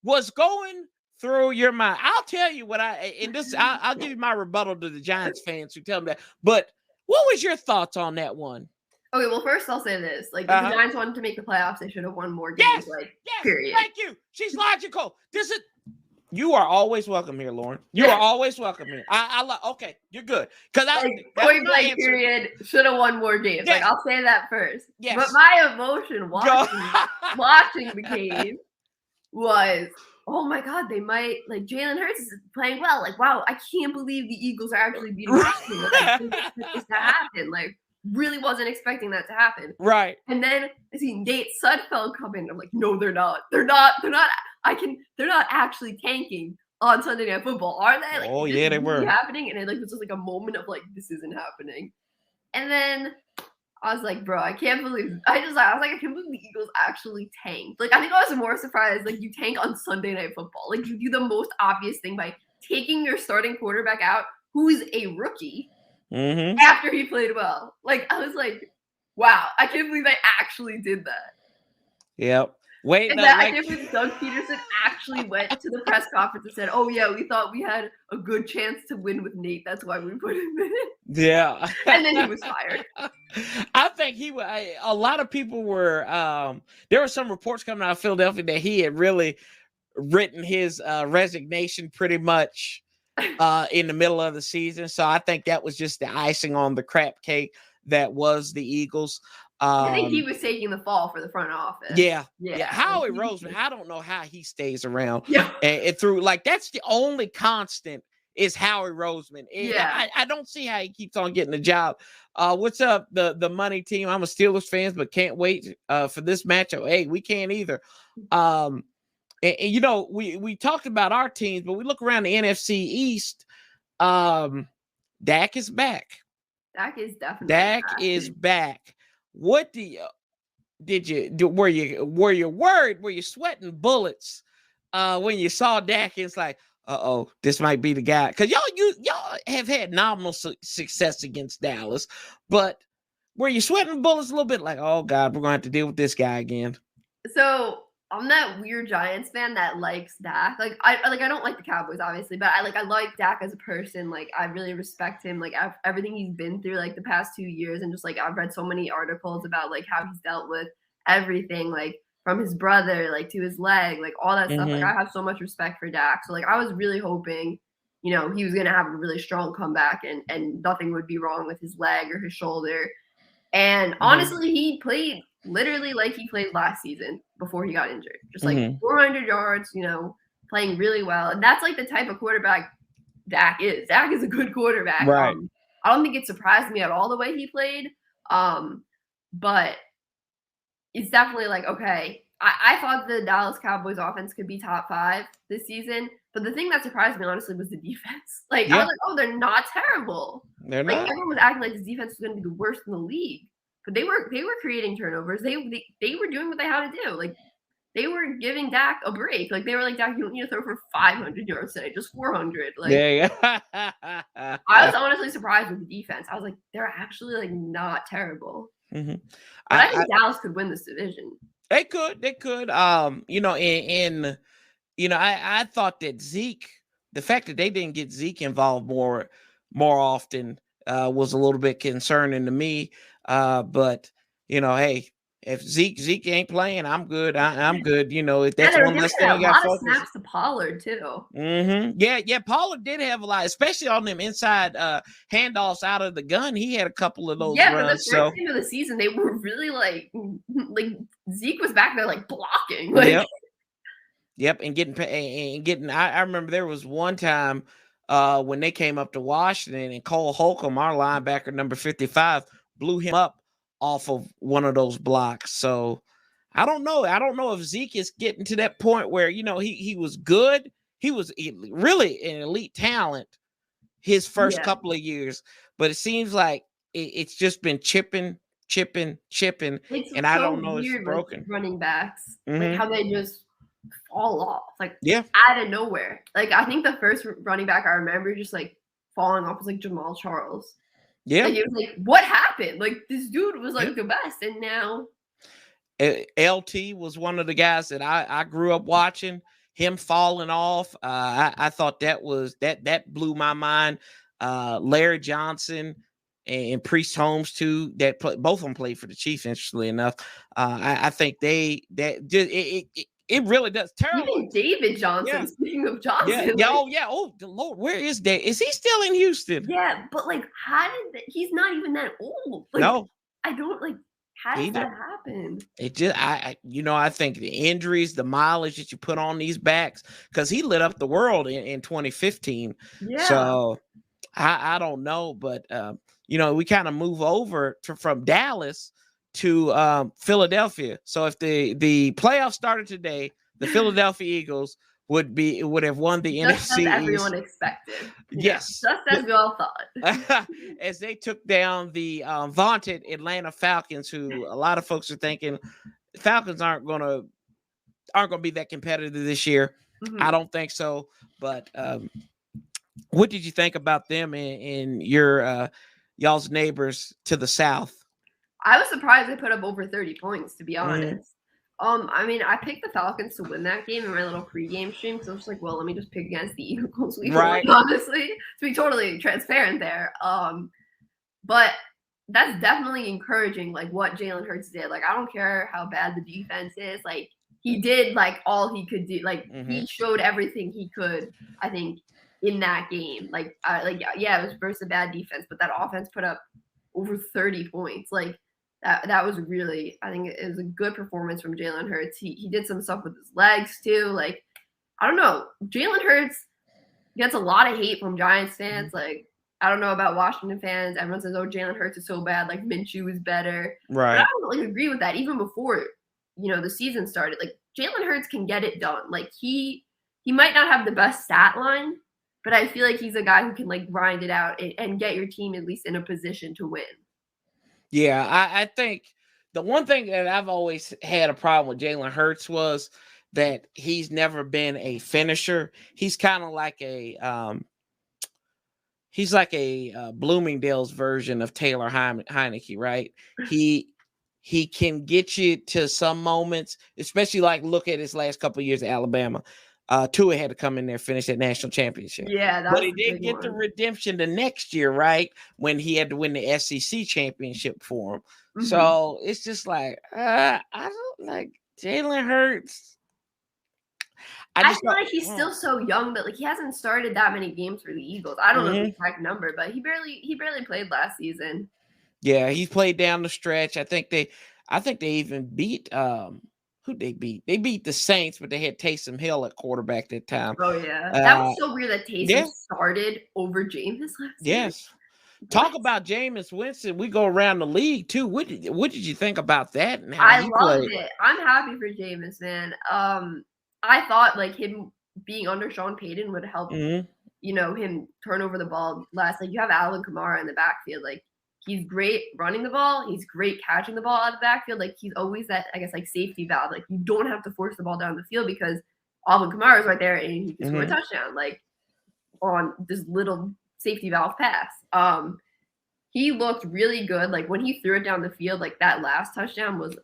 A: was going through your mind? I'll tell you what I'll give you my rebuttal to the Giants fans who tell me that. But what was your thoughts on that one?
B: Okay, well, first I'll say this. Like, if the Giants wanted to make the playoffs, they should have won more games.
A: Yes,
B: period.
A: Thank you. She's logical. You are always welcome here, Lauren. You are always welcome here. Okay, you're good. Because
B: point blank period, should have won more games.
A: Yes.
B: I'll say that first.
A: Yes.
B: But my emotion watching the game was, oh my God, they might, like, Jalen Hurts is playing well. Like, wow, I can't believe the Eagles are actually beating Washington. This to happen. Like, really wasn't expecting that to happen.
A: Right.
B: And then I see Nate Sudfeld come in. I'm like, no, they're not. They're not actually tanking on Sunday Night Football, are they? Like,
A: they were
B: happening. And it was just like a moment of like, this isn't happening. And then I was like, bro, I can't believe I can't believe the Eagles actually tanked. Like, I think I was more surprised, like, you tank on Sunday Night Football. Like, you do the most obvious thing by taking your starting quarterback out, who is a rookie, after he played well. Like, I was like, wow, I can't believe I actually did that.
A: Yep. Wait,
B: I can't believe Doug Peterson actually went to the press conference and said, oh yeah, we thought we had a good chance to win with Nate. That's why we put him in.
A: Yeah.
B: And then he was fired.
A: I think a lot of people were, there were some reports coming out of Philadelphia that he had really written his resignation pretty much in the middle of the season. So I think that was just the icing on the crap cake that was the Eagles.
B: I think he was taking the fall for the front office.
A: Yeah. Howie Roseman, I don't know how he stays around.
B: Yeah.
A: And through, like, that's the only constant is Howie Roseman.
B: Yeah.
A: I don't see how he keeps on getting the job. What's up, the money team? I'm a Steelers fan, but can't wait for this matchup. Hey, we can't either. And you know, we talked about our teams, but we look around the NFC East. Dak is back.
B: Dak is definitely
A: is back. What did you do? Were you worried? Were you sweating bullets when you saw Dak? It's like, this might be the guy. Because y'all have had nominal success against Dallas, but were you sweating bullets a little bit? Like, oh God, we're going to have to deal with this guy again.
B: So I'm that weird Giants fan that likes Dak. Like, I don't like the Cowboys, obviously, but I like Dak as a person. Like, I really respect him. Like, everything he's been through, like, the past 2 years, and just, like, I've read so many articles about, like, how he's dealt with everything, like, from his brother, like, to his leg, like, all that stuff. Like, I have so much respect for Dak. So, like, I was really hoping, you know, he was gonna have a really strong comeback, and nothing would be wrong with his leg or his shoulder. And honestly, he played literally like he played last season before he got injured. Just like 400 yards, you know, playing really well. And that's like the type of quarterback Dak is. Dak is a good quarterback.
A: Right.
B: I don't think it surprised me at all the way he played. But it's definitely like, okay, I thought the Dallas Cowboys offense could be top 5 this season. But the thing that surprised me, honestly, was the defense. Like, I was like, oh, they're not terrible.
A: They're
B: like,
A: not.
B: Everyone was acting like this defense was going to be the worst in the league. But they were creating turnovers. They were doing what they had to do. Like, they were giving Dak a break. Like, they were like, Dak, you don't need to throw for 500 yards today, just 400. Like, I was honestly surprised with the defense. I was like, they're actually like not terrible. But I think Dallas could win this division.
A: They could. You know, you know, I thought that Zeke, the fact that they didn't get Zeke involved more often was a little bit concerning to me. But hey, if Zeke ain't playing, I'm good. I'm good. If that's one less thing I got
B: focus. A lot of snaps to Pollard too.
A: Yeah. Pollard did have a lot, especially on them inside handoffs out of the gun. He had a couple of those runs.
B: Yeah, but the first game of the season, they were really like Zeke was back there like blocking.
A: Yep, and getting. I remember there was one time when they came up to Washington and Cole Holcomb, our linebacker number 55, blew him up off of one of those blocks. So I don't know. I don't know if Zeke is getting to that point where he was good. He was really an elite talent his first couple of years, but it seems like it's just been chipping.
B: It's
A: and
B: so
A: I don't know
B: weird
A: if it's broken.
B: with running backs, like how they just fall off, out of nowhere. I think the first running back I remember just falling off was Jamal Charles.
A: Yeah,
B: it was what happened? This dude was the best, and now
A: LT was one of the guys that I grew up watching. Him falling off, I thought that blew my mind. Larry Johnson and Priest Holmes too. Both of them played for the Chiefs. Interestingly enough, I think it really does.
B: Even David Johnson. Yeah. Speaking of Johnson,
A: Oh, the Lord, where is Dave? Is he still in Houston?
B: Yeah, but how did he's not even that old?
A: No,
B: I don't How does that happen?
A: It just, I think the injuries, the mileage that you put on these backs, because he lit up the world in 2015.
B: Yeah.
A: So I don't know, but we kind of move over from Dallas to Philadelphia. So if the playoffs started today, the Philadelphia Eagles would have won the NFC.
B: As everyone expected.
A: Yes.
B: Just as we all thought.
A: As they took down the vaunted Atlanta Falcons, who a lot of folks are thinking Falcons aren't gonna be that competitive this year. I don't think so. But what did you think about them and your y'all's neighbors to the south?
B: I was surprised they put up over 30 points, to be honest. I picked the Falcons to win that game in my little pregame stream, so I was well, let me just pick against the Eagles. Right. Honestly, to be totally transparent there. But that's definitely encouraging, what Jalen Hurts did. I don't care how bad the defense is. He did all he could do. He showed everything he could, I think, in that game. It was versus a bad defense, but that offense put up over 30 points. That was really, I think it was a good performance from Jalen Hurts. He did some stuff with his legs too. I don't know. Jalen Hurts gets a lot of hate from Giants fans. I don't know about Washington fans. Everyone says, "Oh, Jalen Hurts is so bad. Minshew is better."
A: Right.
B: But I don't agree with that. Even before the season started, Jalen Hurts can get it done. He might not have the best stat line, but I feel he's a guy who can grind it out and get your team at least in a position to win.
A: Yeah, I think the one thing that I've always had a problem with Jalen Hurts was that he's never been a finisher. He's kind of like he's like a Bloomingdale's version of Taylor Heineke, right? He can get you to some moments, especially look at his last couple of years at Alabama. Tua had to come in there, finish that national championship.
B: Yeah,
A: but he did get the redemption the next year, right? When he had to win the SEC championship for him. So it's just I don't like Jalen Hurts.
B: I feel he's still so young that he hasn't started that many games for the Eagles. I don't know the exact number, but he barely played last season.
A: Yeah, he played down the stretch. I think they even beat who they beat? They beat the Saints, but they had Taysom Hill at quarterback that time.
B: Oh, yeah. That was so weird that Taysom started over Jameis last year.
A: Yes. Talk about Jameis Winston. We go around the league, too. What did you think about that? And how
B: I loved it. I'm happy for Jameis, man. I thought, him being under Sean Payton would help, him turn over the ball less. You have Alvin Kamara in the backfield. He's great running the ball. He's great catching the ball out of the backfield. He's always that, I guess, safety valve. You don't have to force the ball down the field because Alvin Kamara is right there and he can score a touchdown, on this little safety valve pass. He looked really good. When he threw it down the field, that last touchdown was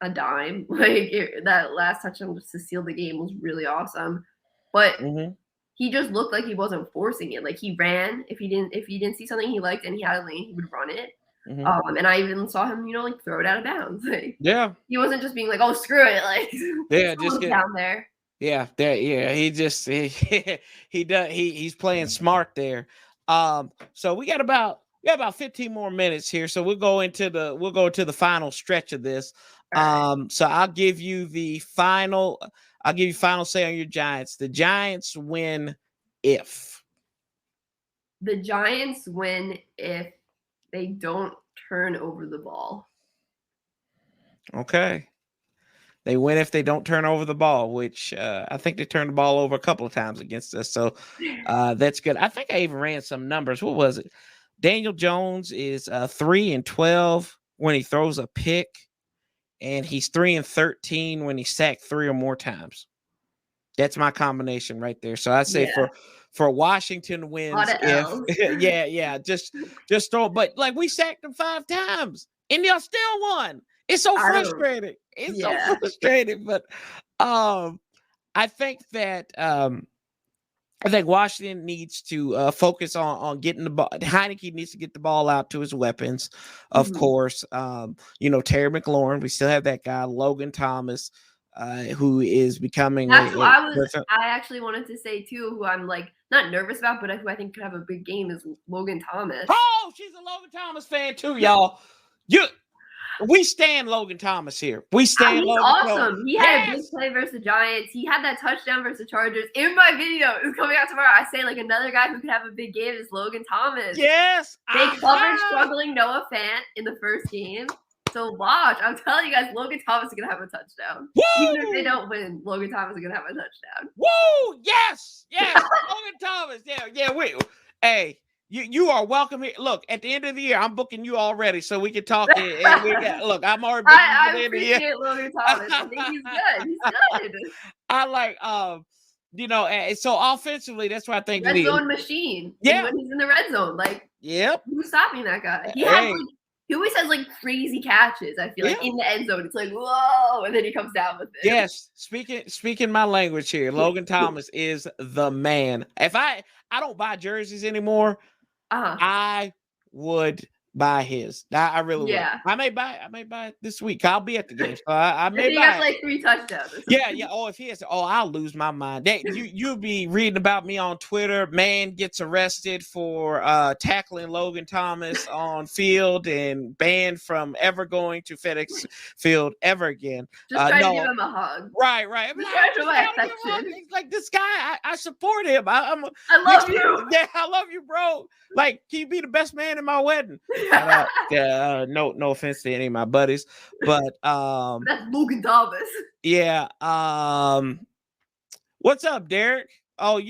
B: a dime. That last touchdown just to seal the game was really awesome. But he just looked like he wasn't forcing it. Like he ran if he didn't see something he liked and he had a lane, he would run it.
A: Mm-hmm.
B: And I even saw him, like throw it out of bounds. Like
A: he
B: wasn't just being like, "Oh, screw it," like
A: just get
B: down there.
A: He just he's playing smart there. So we got about 15 more minutes here, so we'll go into the final stretch of this. So I'll give you final say on your Giants. The Giants win if
B: the Giants win if they don't turn over the ball.
A: Okay. They win if they don't turn over the ball, which I think they turned the ball over a couple of times against us. So that's good. I think I even ran some numbers. What was it? Daniel Jones is 3-12 when he throws a pick, and he's 3-13 when he's sacked 3 or more times. That's my combination right there. So I say for Washington wins, just throw. But like we sacked them 5 times, and y'all still won. It's so frustrating. It's so frustrating. But I think that Washington needs to focus on getting the ball. Heineke needs to get the ball out to his weapons, of course. Terry McLaurin, we still have that guy, Logan Thomas, who is becoming.
B: That's what I actually wanted to say too. Who I'm like not nervous about, but who I think could have a big game is Logan Thomas.
A: Oh, she's a Logan Thomas fan too, y'all. We stand Logan Thomas here. We stand.
B: He's
A: Logan
B: awesome.
A: Thomas.
B: He had a big play versus the Giants. He had that touchdown versus the Chargers. In my video, it's coming out tomorrow. I say like another guy who could have a big game is Logan Thomas.
A: Yes.
B: They covered struggling Noah Fant in the first game. So watch. I'm telling you guys, Logan Thomas is gonna have a touchdown.
A: Woo!
B: Even if they don't win, Logan Thomas is gonna have a touchdown.
A: Woo! Yes. Logan Thomas. Yeah. Hey. You are welcome here. Look, at the end of the year, I'm booking you already, so we can talk. Look, I'm already booking
B: I appreciate Logan Thomas. I think he's good. He's good.
A: I like, so offensively, that's what I think.
B: Red zone machine.
A: Yeah,
B: when he's in the red zone, like, who's stopping that guy? He always has like crazy catches. I feel like in the end zone, it's like whoa, and then he comes down with it.
A: Yes, speaking my language here, Logan Thomas is the man. If I don't buy jerseys anymore. I would buy his. I really would. I may buy it this week. I'll be at the game. So I may buy
B: he has like 3 touchdowns.
A: Yeah. Oh, if he has, I'll lose my mind. You'll be reading about me on Twitter. Man gets arrested for tackling Logan Thomas on field and banned from ever going to FedEx Field ever again.
B: Just try to give him a hug.
A: Right.
B: Just try to show my affection.
A: Like this guy, I support him. I
B: love you.
A: Yeah, I love you, bro. Like, can you be the best man in my wedding? No offense to any of my buddies, but
B: that's Logan Thomas.
A: Yeah. What's up, Derek? Oh,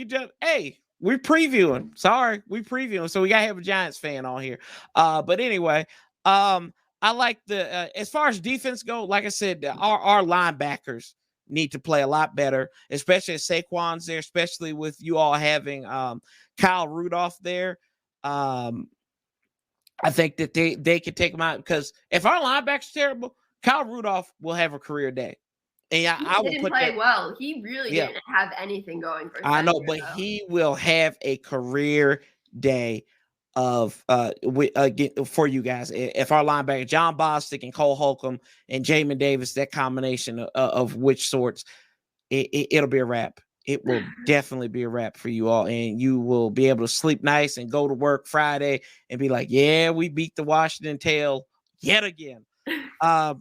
A: we're previewing. Sorry, we previewing. So we gotta have a Giants fan on here. But anyway, I like as far as defense go. Like I said, our linebackers need to play a lot better, especially as Saquon's there, especially with you all having Kyle Rudolph there. I think that they could take him out, because if our linebackers terrible, Kyle Rudolph will have a career day. And I will put
B: play well. He really didn't have anything going for him.
A: I know, but he will have a career day of for you guys. If our linebacker John Bostic and Cole Holcomb and Jamin Davis, that combination of which sorts, it'll be a wrap. It will definitely be a wrap for you all, and you will be able to sleep nice and go to work Friday and be like, yeah, we beat the Washington tail yet again. I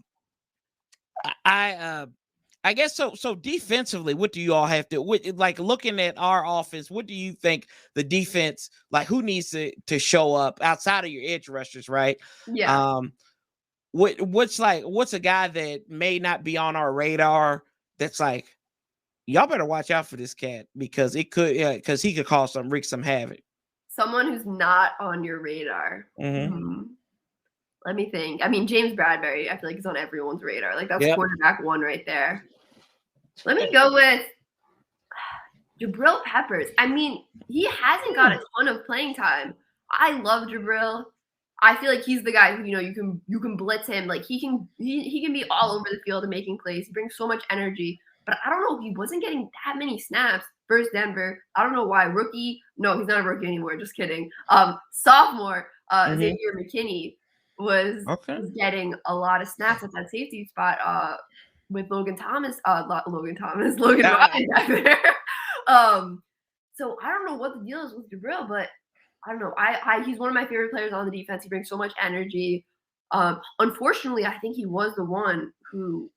A: guess so. So defensively, what do you all have to, like looking at our offense? What do you think the defense, like who needs to show up outside of your edge rushers, right?
B: Yeah.
A: What's a guy that may not be on our radar that's like, y'all better watch out for this cat, because he could cause some havoc.
B: Someone who's not on your radar. Let me think. I mean, James Bradbury, I feel like he's on everyone's radar. Like that's quarterback 1 right there. Let me go with Jabril Peppers. I mean, he hasn't got a ton of playing time. I love Jabril. I feel like he's the guy who, you can blitz him. Like he can be all over the field and making plays. He brings so much energy. but I don't know. He wasn't getting that many snaps versus Denver. I don't know why. Rookie? No, he's not a rookie anymore. Just kidding. Sophomore Xavier McKinney was getting a lot of snaps at that safety spot with Logan Ryan back there. So I don't know what the deal is with Jabril, but I don't know. He's one of my favorite players on the defense. He brings so much energy. Unfortunately, I think he was the one who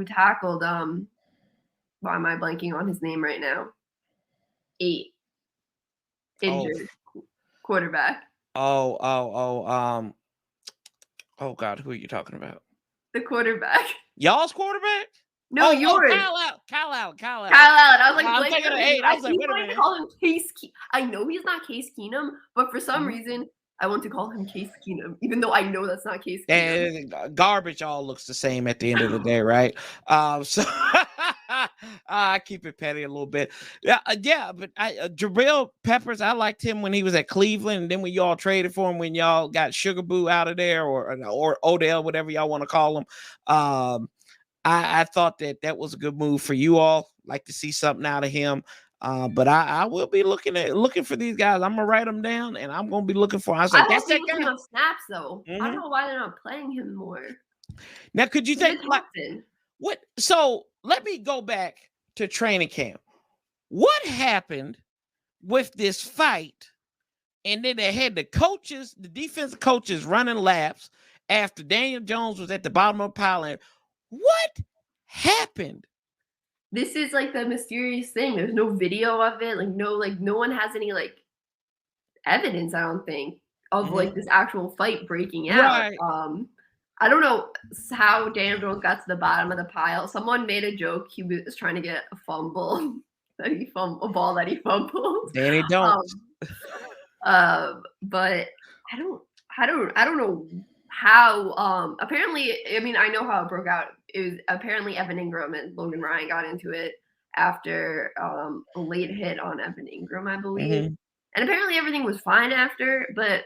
B: tackled why am I blanking on his name right now? 8 injured quarterback.
A: Oh God, who are you talking about?
B: The quarterback.
A: Y'all's quarterback?
B: No, yours.
A: Kyle Allen.
B: I was like,
A: I'm thinking of 8. I was like, wait a minute.
B: Call him Case I know he's not Case Keenum, but for some reason, I want to call him Case Keenum, even though I know that's not Case Keenum.
A: And garbage all looks the same at the end of the day, right? So I keep it petty a little bit. Yeah, but Jabril Peppers, I liked him when he was at Cleveland, and then when y'all traded for him, when y'all got Sugar Boo out of there, or Odell, whatever y'all want to call him. I thought that was a good move for you all. Like to see something out of him. But I will be looking for these guys. I'm gonna write them down, and I'm gonna be looking for. I was like, that's that guy.
B: Him snaps though. I don't know why they're not playing him more.
A: Now, could you think what? So let me go back to training camp. What happened with this fight? And then they had the defensive coaches running laps after Daniel Jones was at the bottom of the pile. And what happened?
B: This is like the mysterious thing. There's no video of it. No one has any evidence, I don't think, of this actual fight breaking out.
A: Right.
B: I don't know how Daniel Jones got to the bottom of the pile. Someone made a joke. He was trying to get a fumble a ball that he fumbled.
A: Danny Jones.
B: But I don't know how. Apparently, I mean, I know how it broke out. It was apparently Evan Ingram and Logan Ryan got into it after a late hit on Evan Ingram, I believe. And apparently everything was fine after. But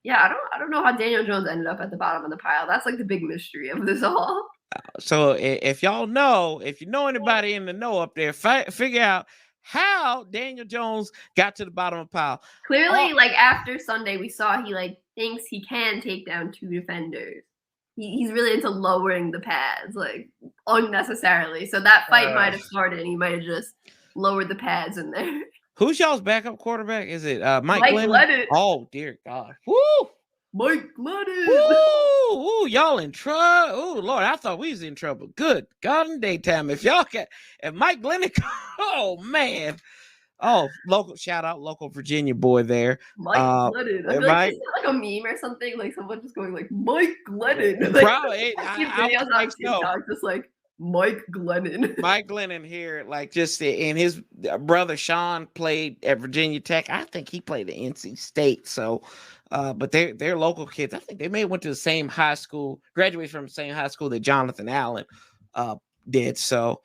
B: yeah, I don't know how Daniel Jones ended up at the bottom of the pile. That's like the big mystery of this all.
A: So if you know anybody in the know up there, figure out how Daniel Jones got to the bottom of the pile.
B: Clearly, after Sunday, we saw he thinks he can take down 2 defenders. He's really into lowering the pads unnecessarily. So that fight might have started, and he might have just lowered the pads in there.
A: Who's y'all's backup quarterback? Is it Mike Glennon? Oh dear God! Woo!
B: Mike Glennon.
A: Woo! Y'all in trouble? Oh Lord, I thought we was in trouble. Good God in daytime. If Mike Glennon, oh man. Oh, shout out local Virginia boy there.
B: Mike Glennon. I feel like it's like a meme or something. Like someone just going Mike Glennon.
A: Probably. I think so.
B: Just Mike Glennon.
A: Mike Glennon here, and his brother Sean played at Virginia Tech. I think he played at NC State. So, but they're local kids. I think they may have went to the same high school, graduated from the same high school that Jonathan Allen did. So.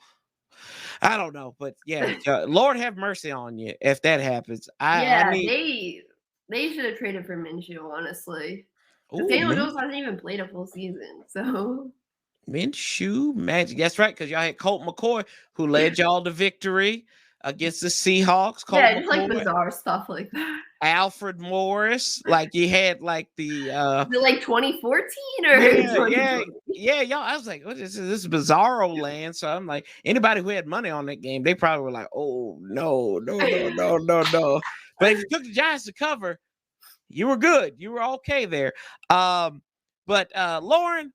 A: I don't know, but yeah, Lord have mercy on you if that happens.
B: They should have traded for Minshew, honestly. Daniel Jones hasn't even played a full season, so
A: Minshew magic. That's right, because y'all had Colt McCoy who led y'all to victory against the Seahawks.
B: Just bizarre stuff like that.
A: Alfred Morris, you had the
B: 2014 or
A: y'all. I was like, what is this bizarro land? So I'm like, anybody who had money on that game, they probably were like, oh no. But if you took the Giants to cover, you were good. You were okay there. But Lauren,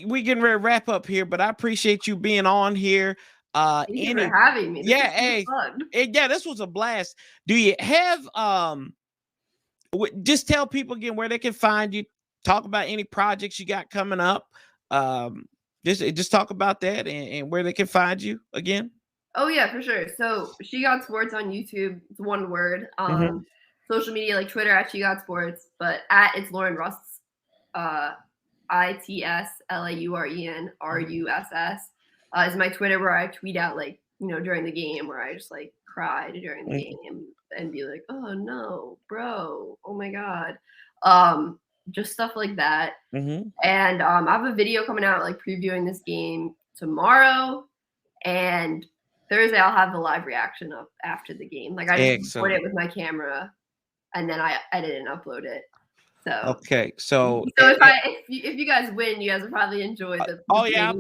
A: we getting ready to wrap up here, but I appreciate you being on here.
B: Thank you for having me.
A: This was a blast. Do you have just tell people again where they can find you, talk about any projects you got coming up, just talk about that and where they can find you again?
B: Oh yeah, for sure. So She Got Sports on YouTube, it's one word. Social media like Twitter at She Got Sports, but it's Lauren Russ, ITSLAURENRUSS. Is my Twitter where I tweet out during the game, where I just cried during the game and be like, oh no, bro, oh my God. Just stuff like that. And I have a video coming out previewing this game tomorrow. And Thursday I'll have the live reaction up after the game. Like I just record it with my camera, and then I edit and upload it. So
A: okay, so
B: if you guys win, you guys will probably enjoy the
A: yeah,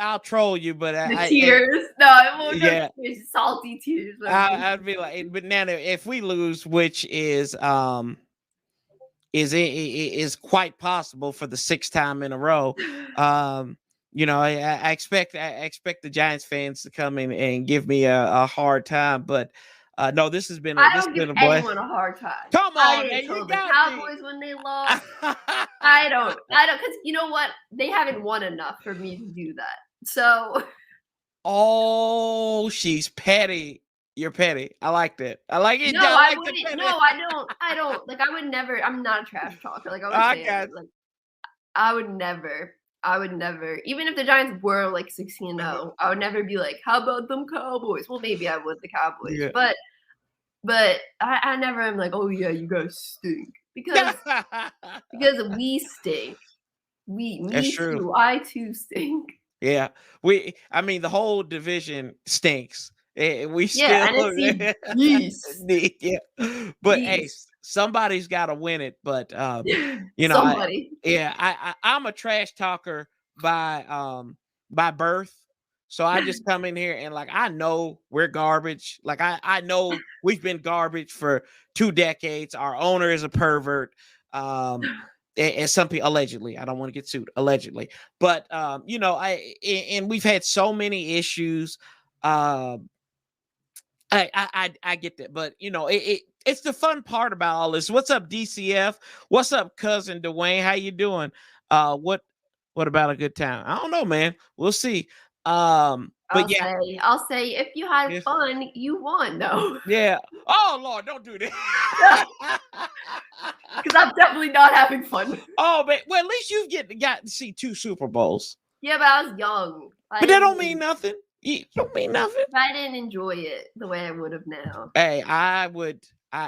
A: I'll troll you, but
B: the tears. No, it won't.
A: Yeah,
B: salty tears.
A: I'd be like, but now if we lose, which is quite possible for the 6th time in a row. You know, I expect the Giants fans to come in and give me a hard time, but no, this has been
B: I don't give anyone a hard time.
A: Come on, man,
B: you got the Cowboys when they lost. I don't, because you know what? They haven't won enough for me to do that. So.
A: Oh, she's petty. You're petty. I like that. I like it.
B: No, I wouldn't. No, I don't. Like, I would never. I'm not a trash talker. Like, I would never. Even if the Giants were like 16-0, I would never be like, "How about them Cowboys?" Well, maybe I would, the Cowboys, yeah. But I never am like, "Oh yeah, you guys stink," because we stink. Me too. I too stink.
A: Yeah, I mean, the whole division stinks. We still,
B: yeah,
A: yeah. But hey, somebody's got to win it. But you know,
B: somebody.
A: I'm a trash talker by birth. So I just come in here and like I know we're garbage. Like I know we've been garbage for 2 decades. Our owner is a pervert. And some people allegedly, I don't want to get sued, allegedly, but you know, and we've had so many issues. I get that, but you know, it's the fun part about all this. What's up, DCF? What's up, cousin Dwayne? How you doing? What about a good time? I don't know, man. We'll see. But
B: I'll say if you had fun, you won, though.
A: Yeah. Oh Lord, don't do that.
B: Because I'm definitely not having fun.
A: Oh, but well, at least you've got to see 2 Super Bowls.
B: Yeah, but I was young.
A: But that don't mean nothing. You don't mean nothing.
B: I didn't enjoy it the way I would have now.
A: Hey, I would.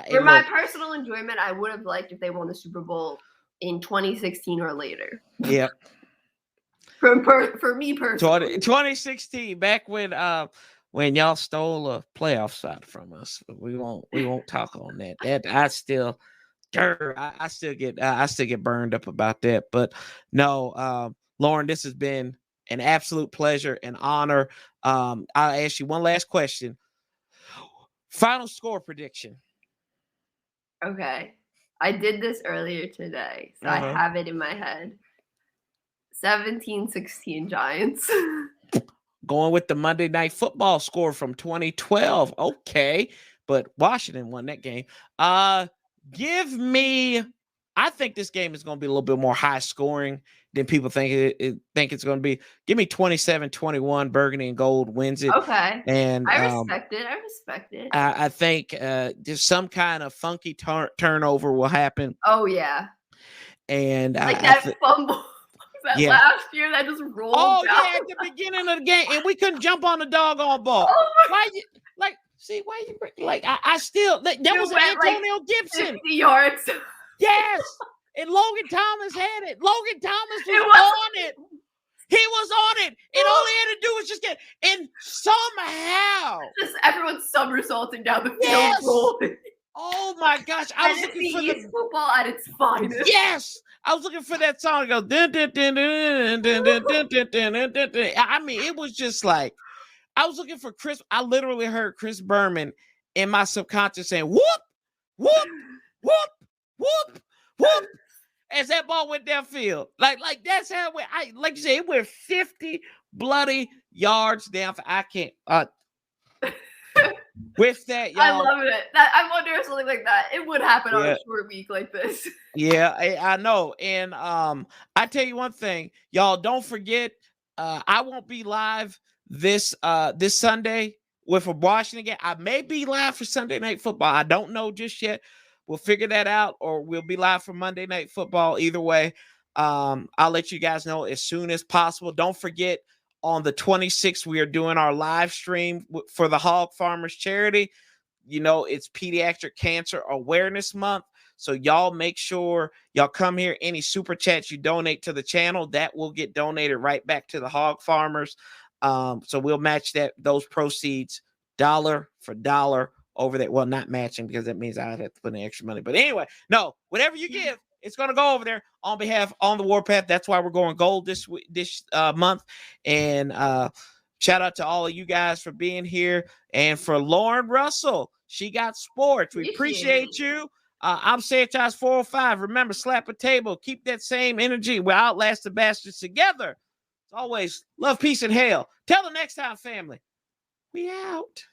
B: For my personal enjoyment, I would have liked if they won the Super Bowl in 2016 or later.
A: Yep.
B: For me personally.
A: 2016, back when y'all stole a playoff spot from us. We won't talk on that. That I still get burned up about that. But no, Lauren, this has been an absolute pleasure and honor. I'll ask you one last question. Final score prediction.
B: Okay. I did this earlier today, so I have it in my head. 17-16 Giants.
A: Going with the Monday Night Football score from 2012. Okay. But Washington won that game. Give me, I think this game is going to be a little bit more high scoring than people think it's going to be. Give me 27-21. Burgundy and Gold wins it.
B: Okay.
A: And
B: I respect it.
A: I think just some kind of funky turnover will happen.
B: Oh yeah.
A: And
B: like that fumble. Last year that just rolled.
A: Oh down. Yeah, at the beginning of the game, and we couldn't jump on the doggone ball. Why you like? See why you like? I still that was Antonio Gibson.
B: 50 yards.
A: Yes, and Logan Thomas had it. Logan Thomas was on it. He was on it, and all he had to do was just get. And somehow,
B: just everyone somersaulting down the field.
A: Yes.
B: Rolling.
A: Oh my gosh! I was looking for
B: the football at its finest.
A: Yes, I was looking for that song to go. Dun, dun, dun, dun, dun, dun, dun, dun, dun, dun, dun. I mean, it was just like I was looking for Chris. I literally heard Chris Berman in my subconscious saying, "Whoop, whoop, whoop, whoop, whoop," as that ball went downfield. Like that's how it went. Like you said, it went 50 bloody yards down. I can't. With that, y'all,
B: I love it. I wonder if something like that it would happen on a short week like this.
A: Yeah, I know. And I tell you one thing, y'all, don't forget, I won't be live this Sunday with a Washington game. I may be live for Sunday Night Football. I don't know just yet. We'll figure that out, or we'll be live for Monday Night Football. Either way, I'll let you guys know as soon as possible. Don't forget, on the 26th, we are doing our live stream for the Hog Farmers charity. You know, it's Pediatric Cancer Awareness Month. So y'all make sure y'all come here. Any super chats you donate to the channel, that will get donated right back to the Hog Farmers. So we'll match those proceeds dollar for dollar over there. Well, not matching because that means I'd have to put in extra money. But anyway, no, whatever you give, it's going to go over there on the Warpath. That's why we're going gold this month. And shout out to all of you guys for being here. And for Lauren Russell, she got sports. We appreciate you. I'm Sanchez 405. Remember, slap a table. Keep that same energy. We'll outlast the bastards together. As always, love, peace, and hell. Till the next time, family. We out.